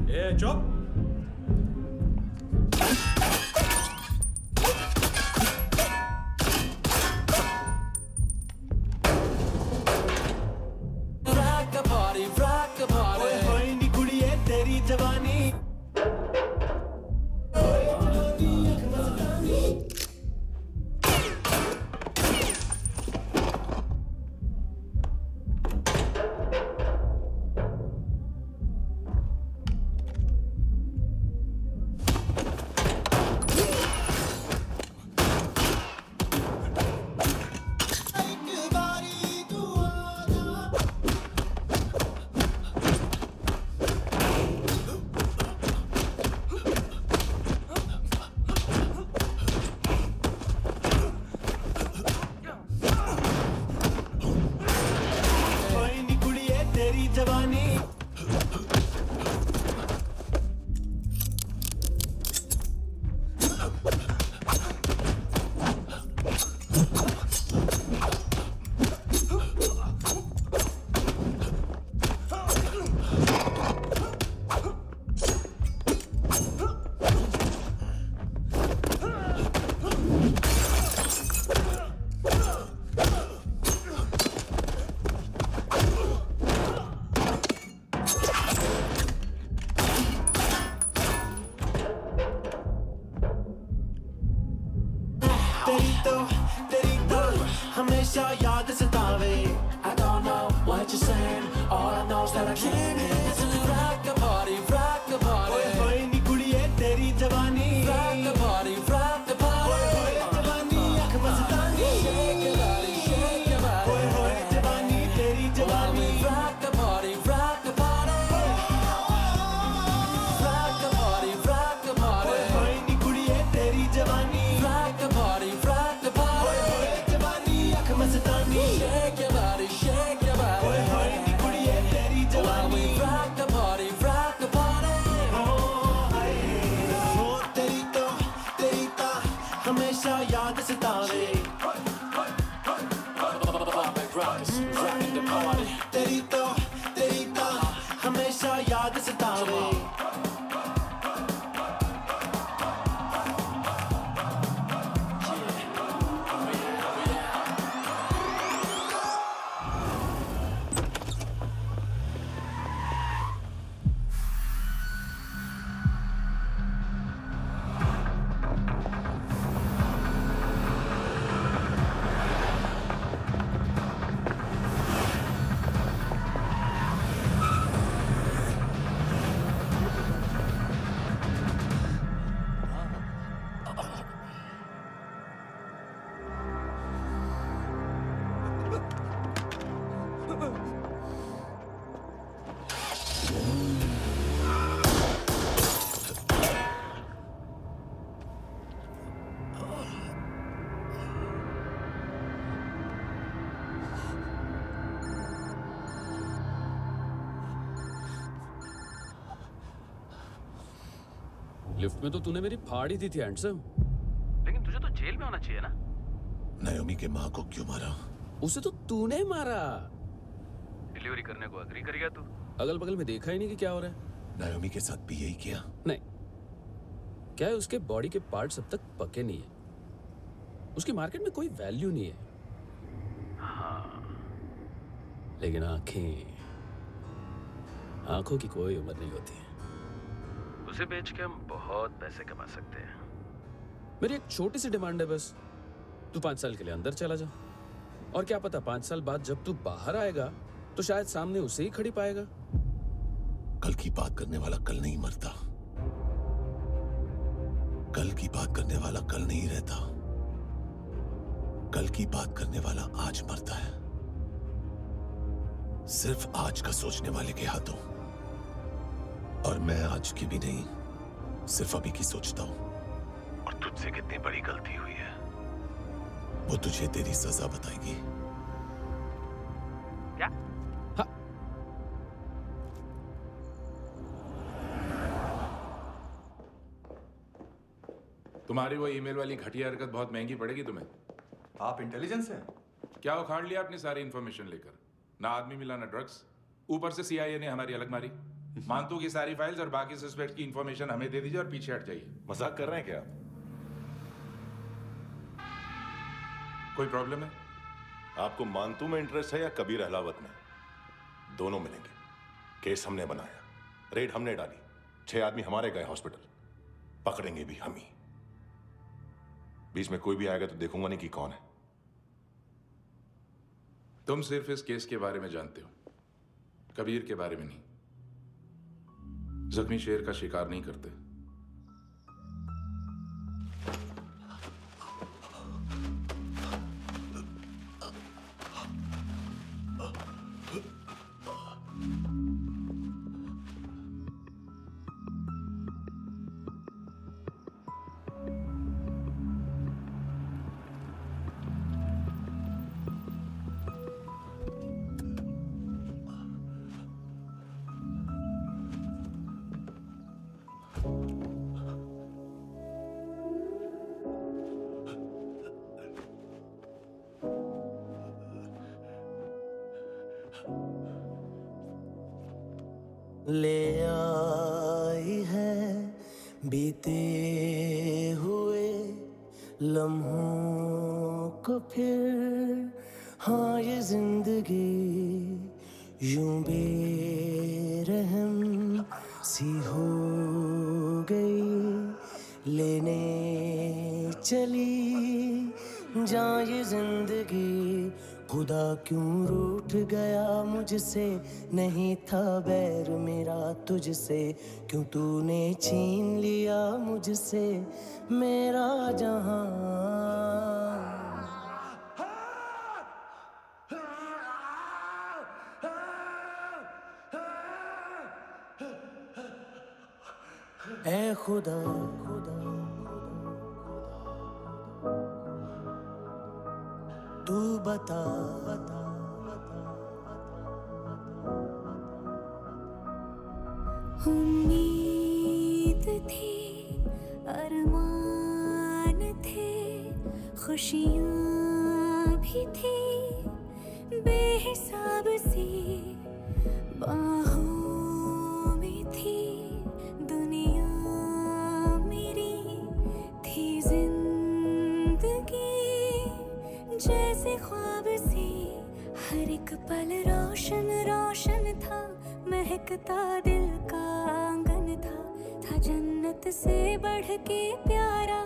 ए चुप। rock the party। होई नी कुड़िए तेरी जवानी। तेरी तो हमेशा याद सतावे। I don't know what you're saying, all I know is that I came here to rock the party, rock the party। होई नी कुड़िए तेरी जवानी। Rock the party, rock the party। होए जवानी आँख मस्तानी। Shake your body, shake your body। होए जवानी तेरी जवानी। Rock the party, rock the party। Rock the party, rock the party। होई नी कुड़िए तेरी जवानी। Rock the party, rock the party। होए जवानी आँख मस्तानी। Shake your body, shake your body। होई नी कुड़िए तेरी जवानी। Rock the party, rock the party। हो तेरी तो हमेशा याद सतावे। तेरी तो हमेशा याद सतावे। लिफ्ट में तो तूने मेरी फाड़ ही दी थी हैंडसम। लेकिन तुझे तो जेल में होना चाहिए ना। नायोमी के माँ को क्यों मारा? उसे तो तूने मारा। डिलीवरी करने को अग्री कर गया तू। अगल बगल में देखा ही नहीं कि क्या हो रहा है। नायोमी के साथ भी यही किया? नहीं, क्या है उसके बॉडी के पार्ट्स अब तक पके नहीं है। उसकी मार्केट में कोई वैल्यू नहीं है। हाँ। लेकिन आंखों की कोई उम्र नहीं होती है। उसे बेच के हम बहुत पैसे कमा सकते हैं। मेरी एक छोटी सी डिमांड है बस, तू 5 साल के लिए अंदर चला जा, और क्या पता 5 साल बाद जब तू बाहर आएगा तो शायद सामने उसे ही खड़ी पाएगा। कल की बात करने वाला कल नहीं मरता। कल की बात करने वाला कल नहीं रहता। कल की बात करने वाला आज मरता है। सिर्फ आज का सोचने वाले के हाथों। और मैं आज की भी नहीं, सिर्फ अभी की सोचता हूं। और तुझसे कितनी बड़ी गलती हुई है वो तुझे तेरी सजा बताएगी। क्या? हाँ। तुम्हारी वो ईमेल वाली घटिया हरकत बहुत महंगी पड़ेगी तुम्हें। आप इंटेलिजेंस हैं? क्या उखाड़ लिया अपनी सारी इंफॉर्मेशन लेकर? ना आदमी मिला ना ड्रग्स, ऊपर से CIA ने हमारी अलग मारी। मानतू की सारी फाइल्स और बाकी सस्पेक्ट की इंफॉर्मेशन हमें दे दीजिए और पीछे हट जाइए। मजाक कर रहे हैं क्या? कोई प्रॉब्लम है? आपको मानतू में इंटरेस्ट है या कबीर अहलावत में? दोनों मिलेंगे। केस हमने बनाया, रेड हमने डाली, 6 आदमी हमारे गए हॉस्पिटल, पकड़ेंगे भी हम ही। बीच में कोई भी आएगा तो देखूंगा नहीं कि कौन है। तुम सिर्फ इस केस के बारे में जानते हो, कबीर के बारे में नहीं। जख्मी शेर का शिकार नहीं करते। ले आई है बीते हुए लम्हों को फिर, हाँ ये जिंदगी यूं बेरहम सी हो गई, लेने चली जा ये जिंदगी। खुदा क्यों रूठ गया मुझसे, नहीं था बैर मेरा तुझसे, क्यों तूने छीन लिया मुझसे मेरा जहां। ऐ खुदा तू बता उम्मीद थी, अरमान थे, खुशियाँ भी थी बेहिसाब सी बाहों में थी दुनिया मेरी, थी जिंदगी जैसे ख्वाब सी, हर एक पल रोशन रोशन था, महकता दिल का आंगन था जन्नत से बढ़ के प्यारा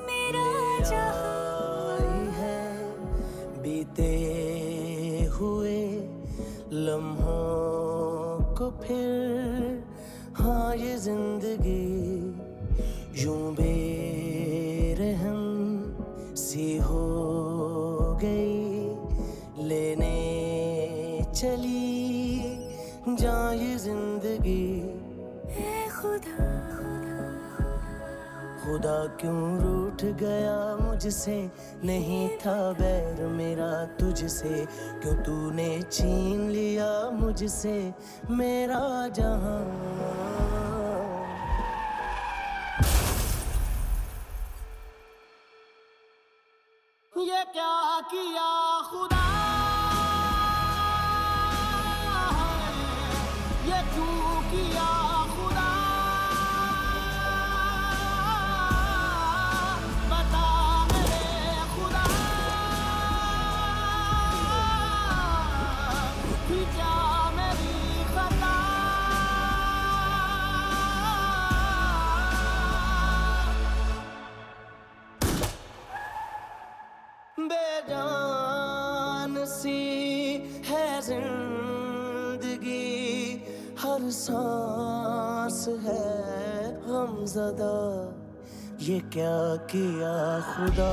मेरा जहां है। बीते हुए लम्हों को फिर, हाँ ये जिंदगी यूं बेरहम सी हो गई, लेने चली जा ये जिंदगी। ऐ खुदा खुदा क्यों रूठ गया मुझसे, नहीं था बैर मेरा तुझसे, क्यों तूने छीन लिया मुझसे मेरा जहां। क्या किया खुदा, ये क्यों किया खुदा, बता मेरे खुदा, कि क्या मेरी खता, बेजान सी है जिंदगी, हर सांस है गमज़दा, ये क्या किया खुदा,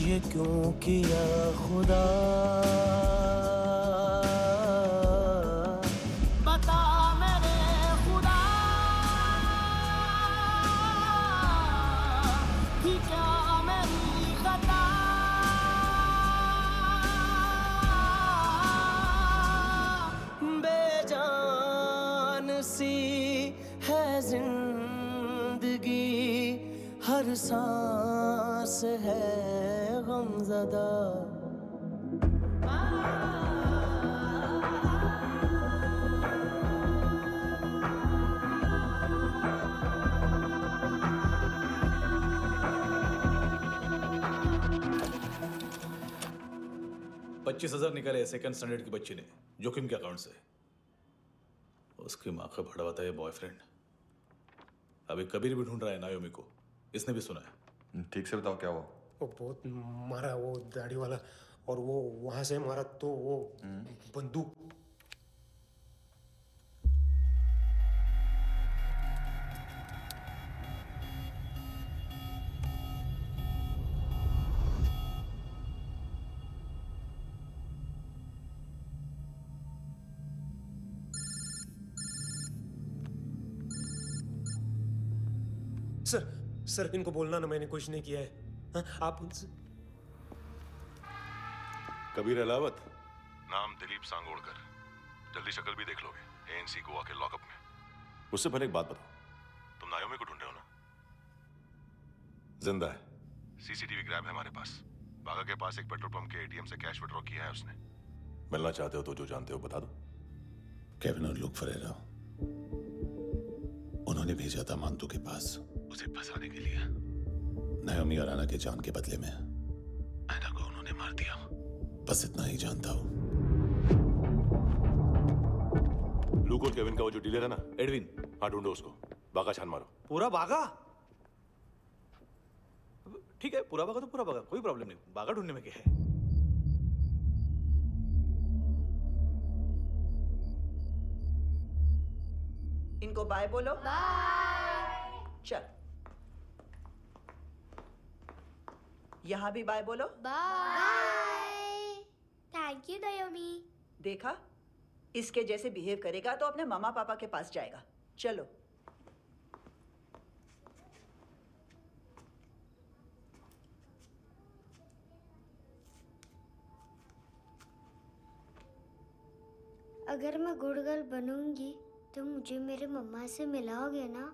ये क्यों किया खुदा, बता मेरे खुदा, कि क्या मेरी खता, बेजान सी है जिंदगी, हर सांस है गमज़दा। $25,000 निकाले सेकंड स्टैंडर्ड की बच्ची ने जोखिम के अकाउंट से। उसकी माँ का भड़वाता है बॉयफ्रेंड। अभी कबीर भी ढूंढ रहा है नायोमी को, इसने भी सुना है। ठीक से बताओ क्या हुआ। वो बहुत मारा, वो दाढ़ी वाला, और वो वहां से मारा तो वो बंदूक। सर इनको बोलना ना मैंने कुछ नहीं किया है। हाँ, आप उनसे। कबीर अलावत, नाम दिलीप सांगोड़कर। जल्दी शक्ल भी देख लोगे एएनसी गोवा के लॉकअप में। मुझसे पहले एक बात बताओ, तुम नायोमी को ढूंढे हो ना? जिंदा है, सीसीटीवी ग्रैब है हमारे पास। बागा के पास एक पेट्रोल पंप के एटीएम से कैश विड्रॉ किया है उसने। मिलना चाहते हो तो जो जानते हो बता दो। केविन और लुक फरेरा, उन्होंने भेजा था मांतू के पास उसे फंसाने के लिए। नायोमी और आना के जान के बदले में आना को उन्होंने मार दिया। बस इतना ही जानता हूं। लूक और केविन का वो जो डीलर है ना, एडविन, हाँ ढूंढो उसको। बागा छान मारो। पूरा बागा? ठीक है, पूरा बागा तो पूरा बागा, कोई प्रॉब्लम नहीं। बागा ढूंढने में क्या है? इनको बाय बोलो। बाय। चल, यहाँ भी बाय बोलो। बाय। Thank you नायोमी। देखा, इसके जैसे बिहेव करेगा तो अपने मामा पापा के पास जाएगा। चलो। अगर मैं गुड गर्ल बनूंगी तो मुझे मेरे मम्मा से मिलाओगे ना?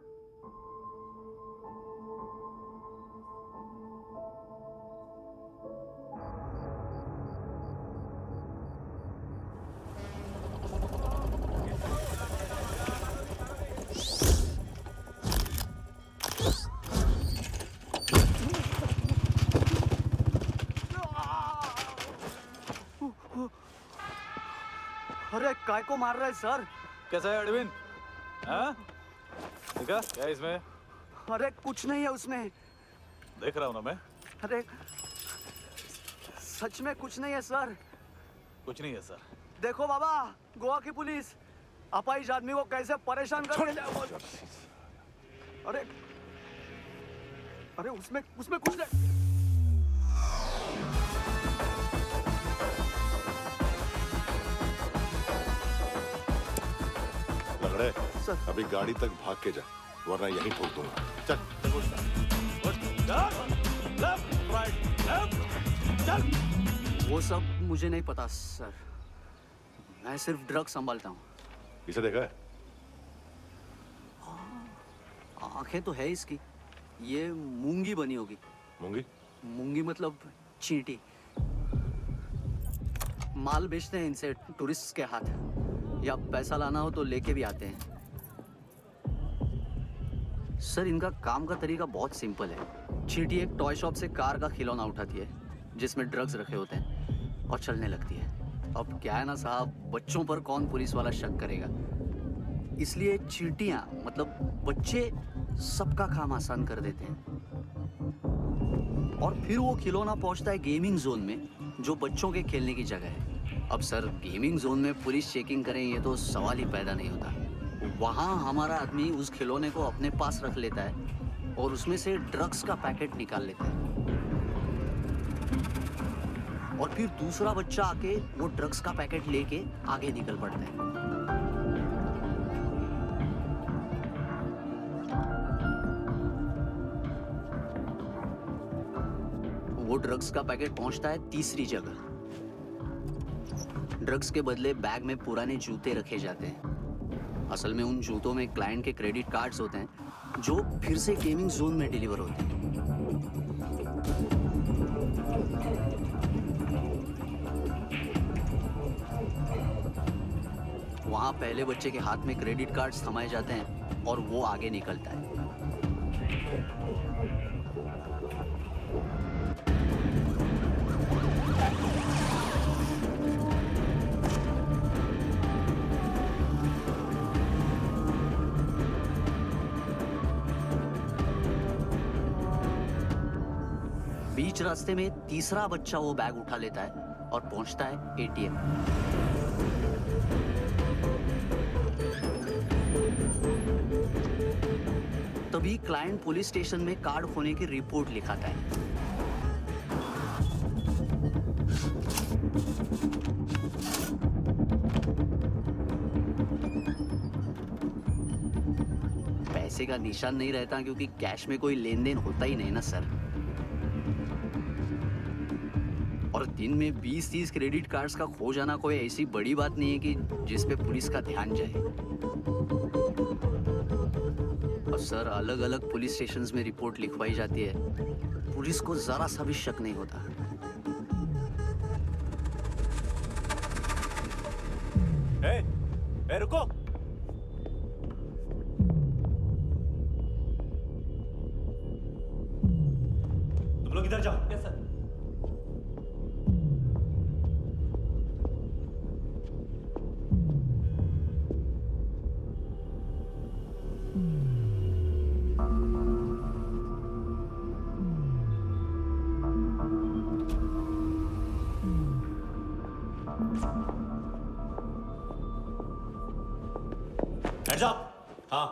अरे काय को मार रहा है सर? कैसा है एडविन? हाँ? देखा क्या है इसमें? अरे कुछ नहीं है उसमें। देख रहा हूँ ना मैं। अरे सच में कुछ नहीं है सर। कुछ नहीं है सर। देखो बाबा, गोवा की पुलिस अपाहिज आदमी को कैसे परेशान कर। अरे अरे उसमें कुछ नहीं। लंगड़े, अभी गाड़ी तक भाग के जा, वरना यहीं ठोक दूंगा। चल। वो सब मुझे नहीं पता सर, मैं सिर्फ ड्रग संभालता हूँ। इसे देखा है? आंखें तो है इसकी। ये मूंगी बनी होगी। मूंगी? मूंगी मतलब चींटी। माल बेचते हैं इनसे टूरिस्ट के हाथ, या पैसा लाना हो तो लेके भी आते हैं। सर इनका काम का तरीका बहुत सिंपल है। चींटी एक टॉय शॉप से कार का खिलौना उठाती है जिसमें ड्रग्स रखे होते हैं और चलने लगती है। अब क्या है ना साहब, बच्चों पर कौन पुलिस वाला शक करेगा, इसलिए चींटियां मतलब बच्चे सबका काम आसान कर देते हैं। और फिर वो खिलौना पहुंचता है गेमिंग जोन में, जो बच्चों के खेलने की जगह है। अब सर गेमिंग जोन में पुलिस चेकिंग करें ये तो सवाल ही पैदा नहीं होता। वहाँ हमारा आदमी उस खिलौने को अपने पास रख लेता है और उसमें से ड्रग्स का पैकेट निकाल लेता है, और फिर दूसरा बच्चा आके वो ड्रग्स का पैकेट लेके आगे निकल पड़ता है। वो ड्रग्स का पैकेट पहुंचता है तीसरी जगह। ड्रग्स के बदले बैग में पुराने जूते रखे जाते हैं। असल में उन जूतों में क्लाइंट के क्रेडिट कार्ड्स होते हैं जो फिर से गेमिंग जोन में डिलीवर होते हैं। वहां पहले बच्चे के हाथ में क्रेडिट कार्ड्स थमाए जाते हैं और वो आगे निकलता है। बीच रास्ते में तीसरा बच्चा वो बैग उठा लेता है और पहुंचता है एटीएम। तभी क्लाइंट पुलिस स्टेशन में कार्ड खोने की रिपोर्ट लिखाता है। पैसे का निशान नहीं रहता क्योंकि कैश में कोई लेन देन होता ही नहीं ना सर। और दिन में 20-30 क्रेडिट कार्ड्स का खो जाना कोई ऐसी बड़ी बात नहीं है कि जिस पे पुलिस का ध्यान जाए। और सर अलग अलग पुलिस स्टेशंस में रिपोर्ट लिखवाई जाती है, पुलिस को जरा सा भी शक नहीं होता। ए, रुको। तुम लोग इधर जाओ। Yes sir. Heads up! हाँ।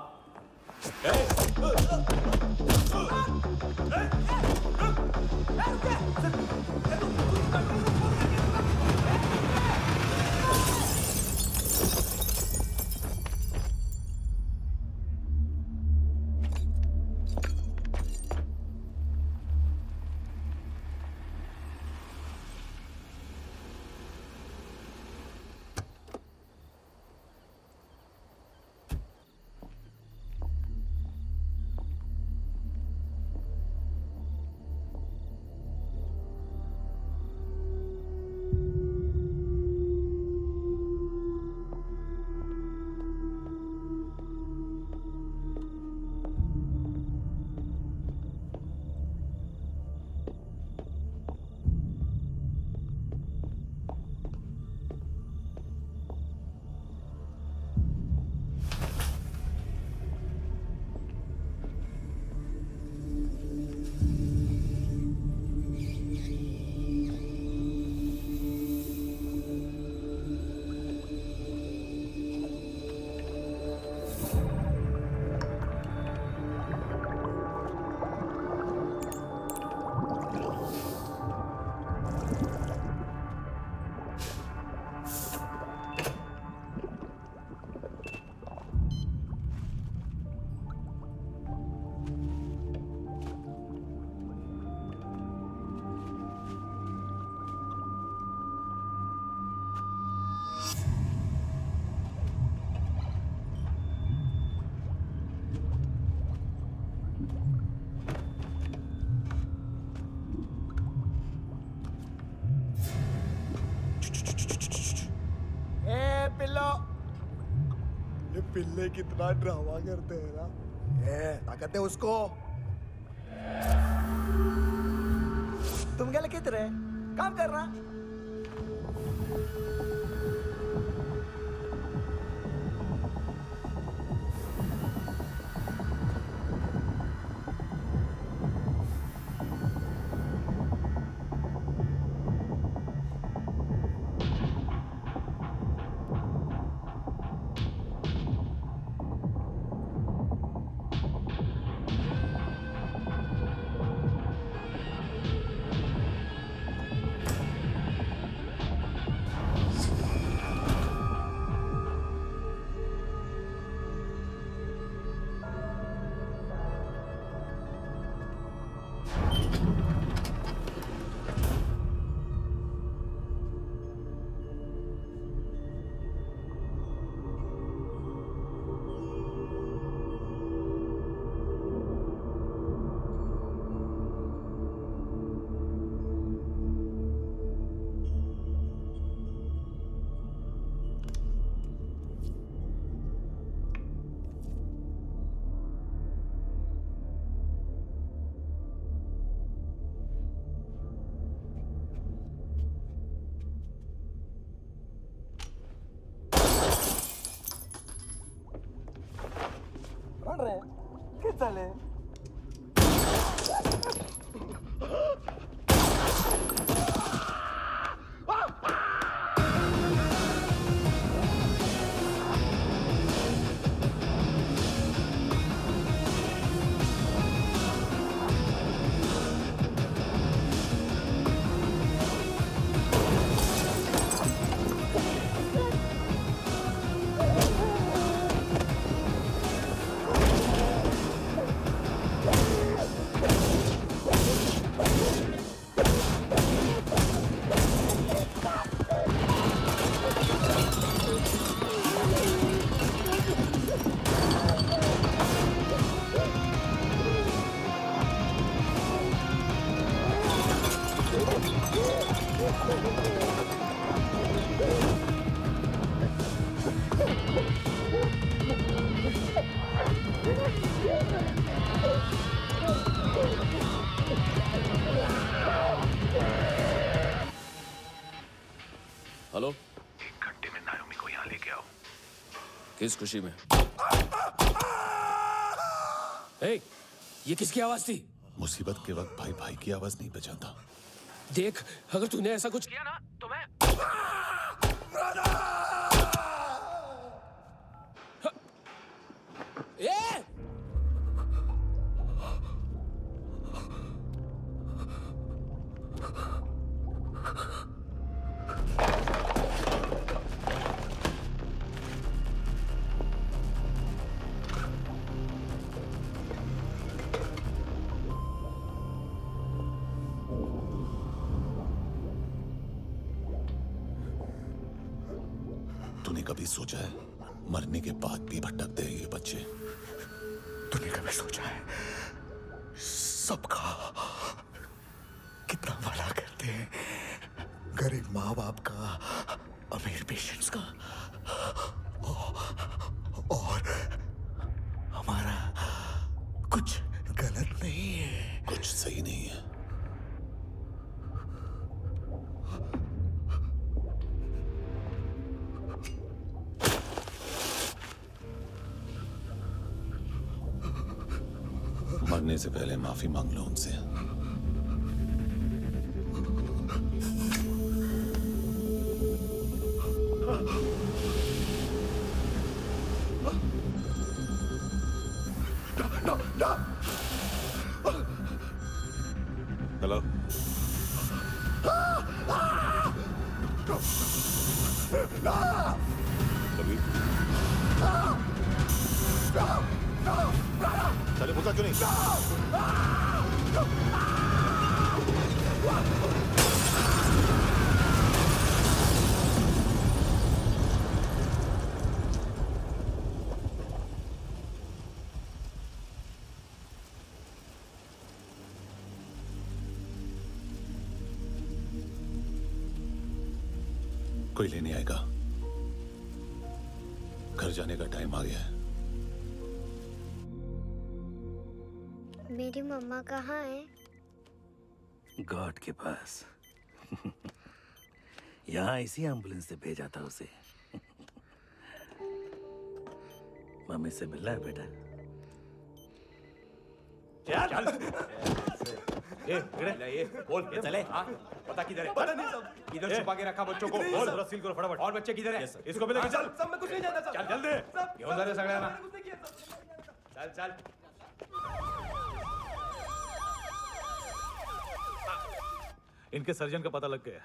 पिल्लो। ये पिल्ले कितना ड्रामा करते हैं ना। ताकत है उसको। तुम क्या लिखित रहे? काम कर रहा। चले हेलो, 1 घंटे में नायोमी को यहाँ लेके आओ। किस खुशी में? हे, ये किसकी आवाज थी? मुसीबत के वक्त भाई भाई की आवाज नहीं बचाता। देख, अगर तूने ऐसा कुछ किया ना तो मैं तूने कभी सोचा है मरने के बाद भी भटकते हैं ये बच्चे? तूने कभी सोचा है सबका कितना भला करते हैं? गरीब माँ बाप का, अमीर पेशेंट्स का, और हमारा कुछ गलत नहीं है, कुछ सही नहीं है। मरने से पहले माफी मांग लो उनसे। हेलो, कभी चले पूछा क्यों नहीं? कोई लेने आएगा? जाने का टाइम आ गया है। मेरी मम्मा कहाँ है? गॉड के पास। यहाँ इसी एम्बुलेंस से भेजा था उसे। मम्मी से मिलना है बेटा। चल ये बोल के चले। हाँ पता किधर है? पता नहीं सब। इधर छुपा के रखा बच्चों को। बोल जरा सील करो फटाफट। और बच्चे किधर है? इसको भी लेके चल। सब मैं कुछ नहीं जानता। चल जल्दी। घेऊन जा रे सगळ्यांना। चल चल। इनके सर्जन का पता लग गया।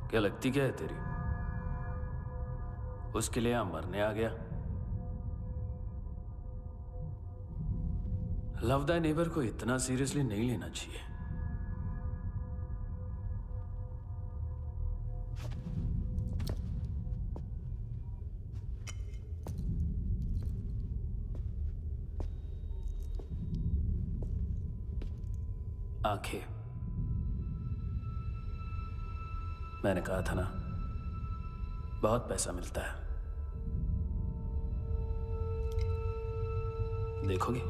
क्या लगती क्या है तेरी? उसके लिए यहां मरने आ गया? लव दाई नेबर को इतना सीरियसली नहीं लेना चाहिए। आंखें, मैंने कहा था ना, बहुत पैसा मिलता है। देखोगे?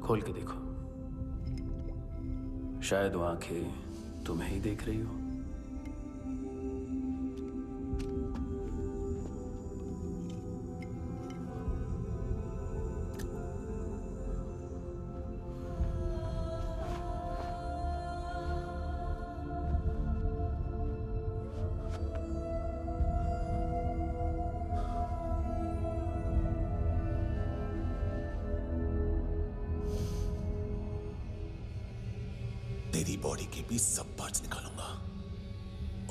खोल के देखो, शायद वो आंखें तुम्हें ही देख रही हो। तेरी बॉडी के भी सब पार्ट्स निकालूंगा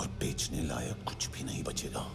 और बेचने लायक कुछ भी नहीं बचेगा।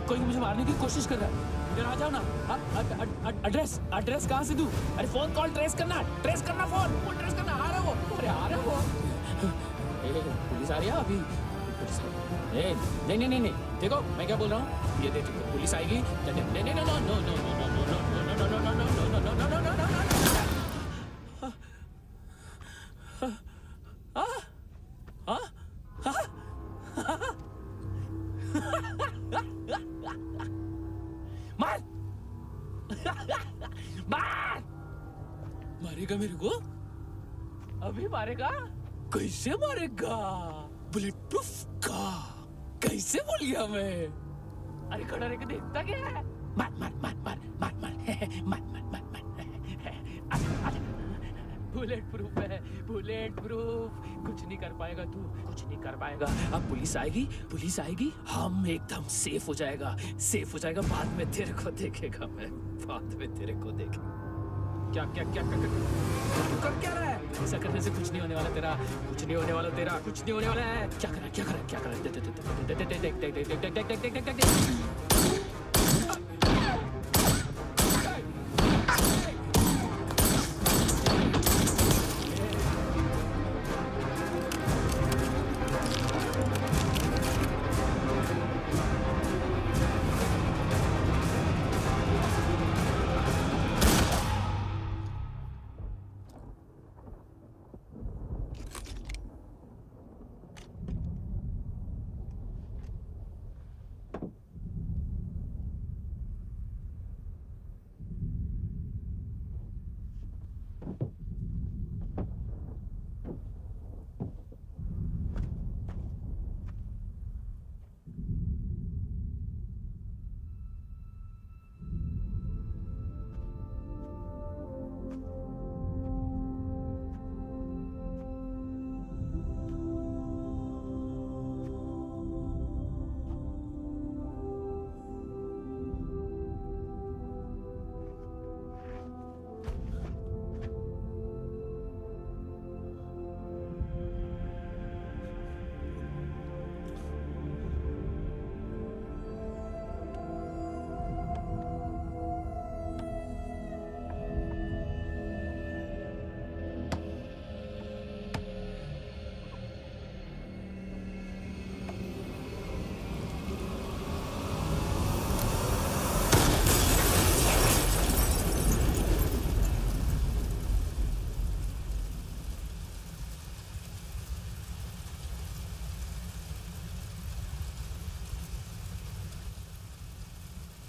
कोई मुझे मारने की कोशिश कर रहा है। इधर आ जाओ ना। एड्रेस कहाँ से दूं? अरे फोन कॉल ट्रेस करना फोन ट्रेस करना। आ रहा वो, अरे आ रहा वो। पुलिस आ रही है अभी। नहीं, देखो मैं क्या बोल रहा हूँ, ये देखो पुलिस आएगी। मारेगा मेरे को? अभी मारेगा? कैसे मारेगा? बुलेट प्रूफ का कैसे बोल गया मैं? अरे खड़ा रह के देखता क्या है? मार बुलेट प्रूफ है, बुलेट प्रूफ। कुछ नहीं कर पाएगा तू, कुछ नहीं कर पाएगा। अब पुलिस आएगी, हम एकदम सेफ हो जाएगा। बाद में तेरे को देखेगा मैं, क्या कर क्या रहा है? ऐसा करने से कुछ नहीं होने वाला तेरा, कुछ नहीं होने वाला है। क्या कर देख।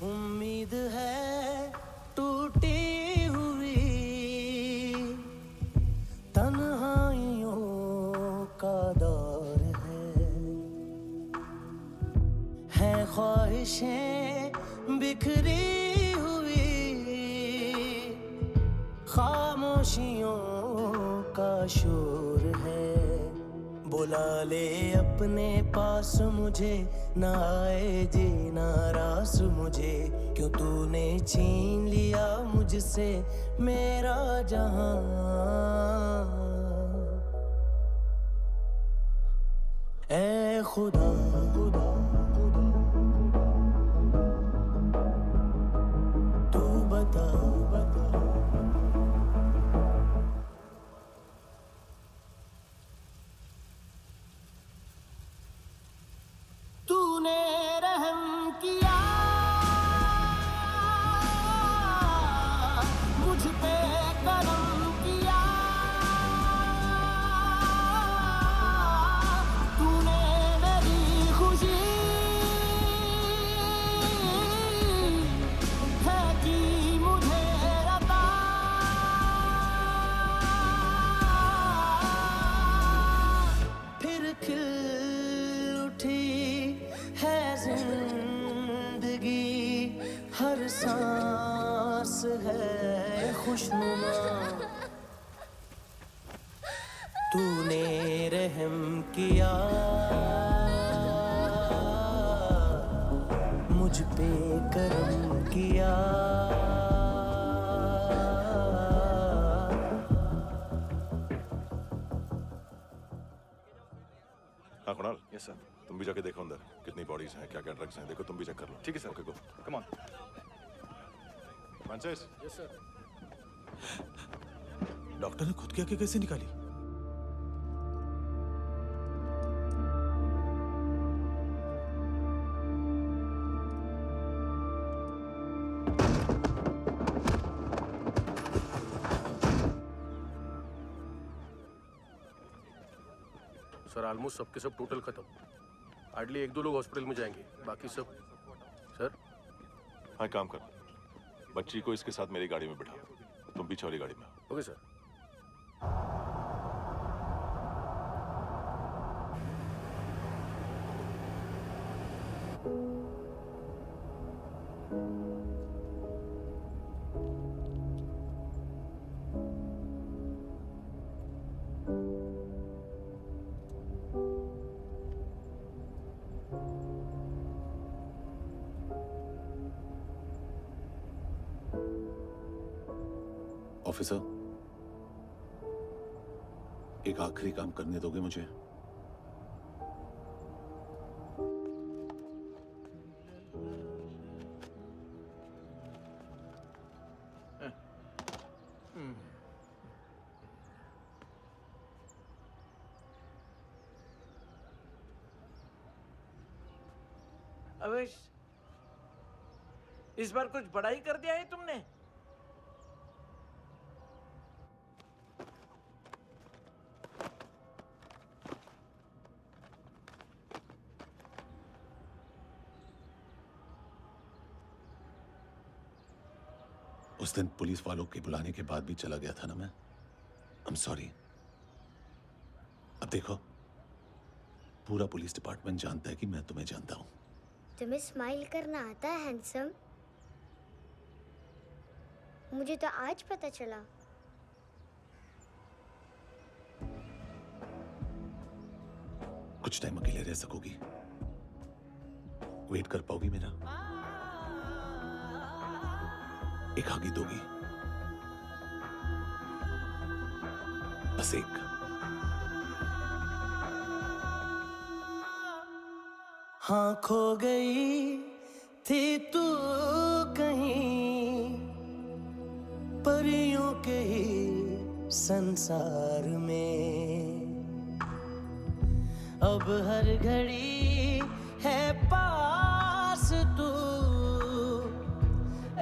उम्मीद है टूटी हुई तन्हाइयों का दौर है ख्वाहिशें बिखरी हुई खामोशियों का शोर है। बुला ले अपने पास मुझे, ना आए जीना रास मुझे, क्यों तूने छीन लिया मुझसे मेरा जहां। ऐ खुदा तू बता तूने रहम किया मुझ पे, करम किया तूने मेरी खुशी है कि मुझे अता। फिर खिल उठी है जिंदगी, हर सांस है खुशनुमा। तूने रहम किया मुझ पे, करम किया। हाँ कुणाल, यस सर। तुम भी जाके देखो अंदर कितनी बॉडीज हैं, क्या क्या ड्रग्स हैं, देखो तुम भी चेक कर लो। ठीक है sir. Okay go. Come on. Francis. Yes sir. Doctor ने खुद की आंखें कैसे निकाली? सर ऑलमोस्ट सबके सब टोटल खत्म। हार्डली 1-2 लोग हॉस्पिटल में जाएंगे, बाकी सब। सर हाँ काम कर, बच्ची को इसके साथ मेरी गाड़ी में बिठा, तुम पीछे वाली गाड़ी में। Okay sir. ऑफिसर, एक आखिरी काम करने दोगे मुझे? अवेश, इस बार कुछ बड़ा ही कर दिया है तुमने। उस दिन पुलिस वालों के बुलाने के बाद भी चला गया था ना मैं। I am sorry. अब देखो, पूरा पुलिस डिपार्टमेंट जानता है कि मैं तुम्हें जानता हूं। तुम्हें स्माइल करना आता है हैंडसम? मुझे तो आज पता चला। कुछ टाइम अकेले रह सकोगी? वेट कर पाओगी मेरा? एक आगे दोगी? बस एक। हाँ खो गई थी तू कहीं परियों के ही संसार में, अब हर घड़ी है पास तू,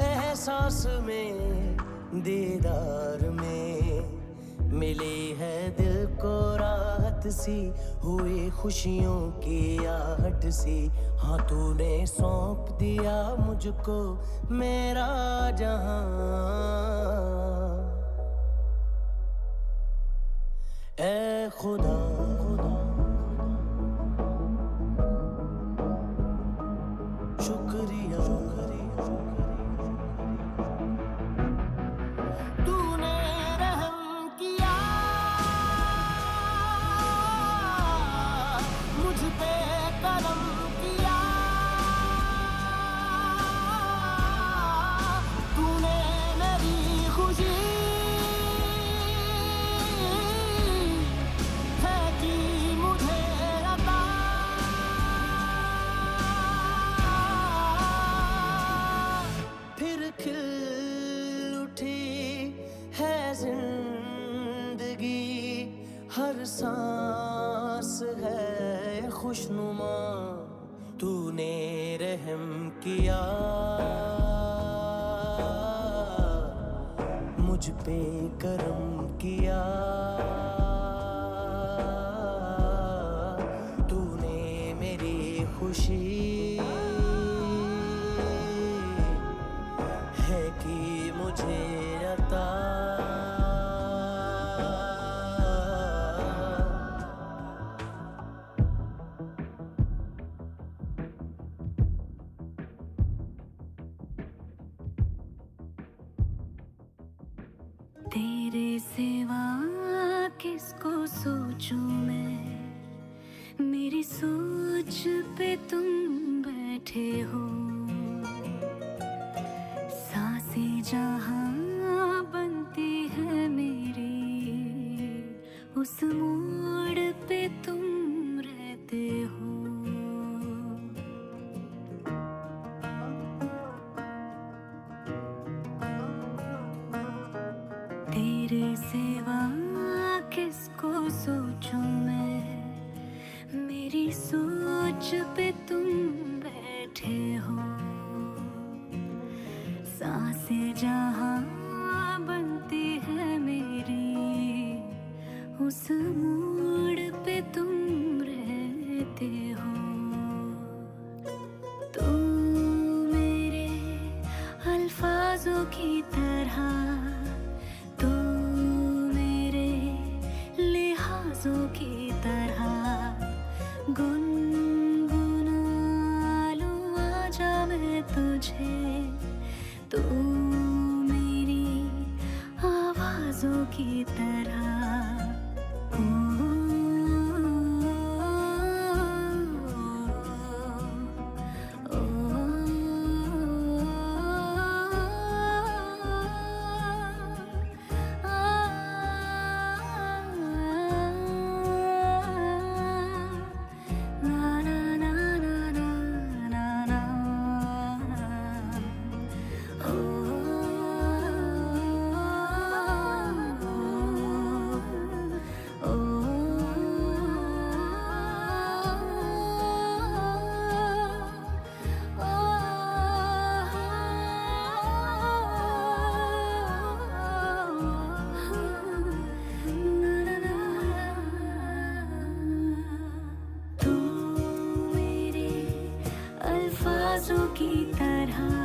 एहसास में दीदार में, मिली है दिल को राहत सी, हुई खुशियों की आहट सी। हाँ तूने सौंप दिया मुझको मेरा जहां, ऐ खुदा शुक्रिया, तूने रहम किया मुझ पे, करम किया तूने, मेरी खुशी है कि मुझे अता, फिर खिल उठी है जिंदगी, हर सांस है खुशनुमा, तूने रहम किया मुझ पे, करम किया तूने, मेरी खुशी है कि मुझे अता। तेरे सिवा किसको सोचूं मैं, मेरी सोच पे तुम बैठे हो, सांसें जहां बनती है मेरी, उस मोड़ पे तुम रहते हो। तेरे सिवा किसको सोचूं मैं, मेरी सोच पे तुम बैठे हो। सांसें जहां बनती है मेरी, उस मोड़ पे तुम रहते हो। तू मेरे अल्फाजों की तरह, तू मेरे लिहाजों की तरह, गुनगुना लूं आजा मैं तुझे। तू मेरी आवाजों की तरह। अल्फाजों की तरह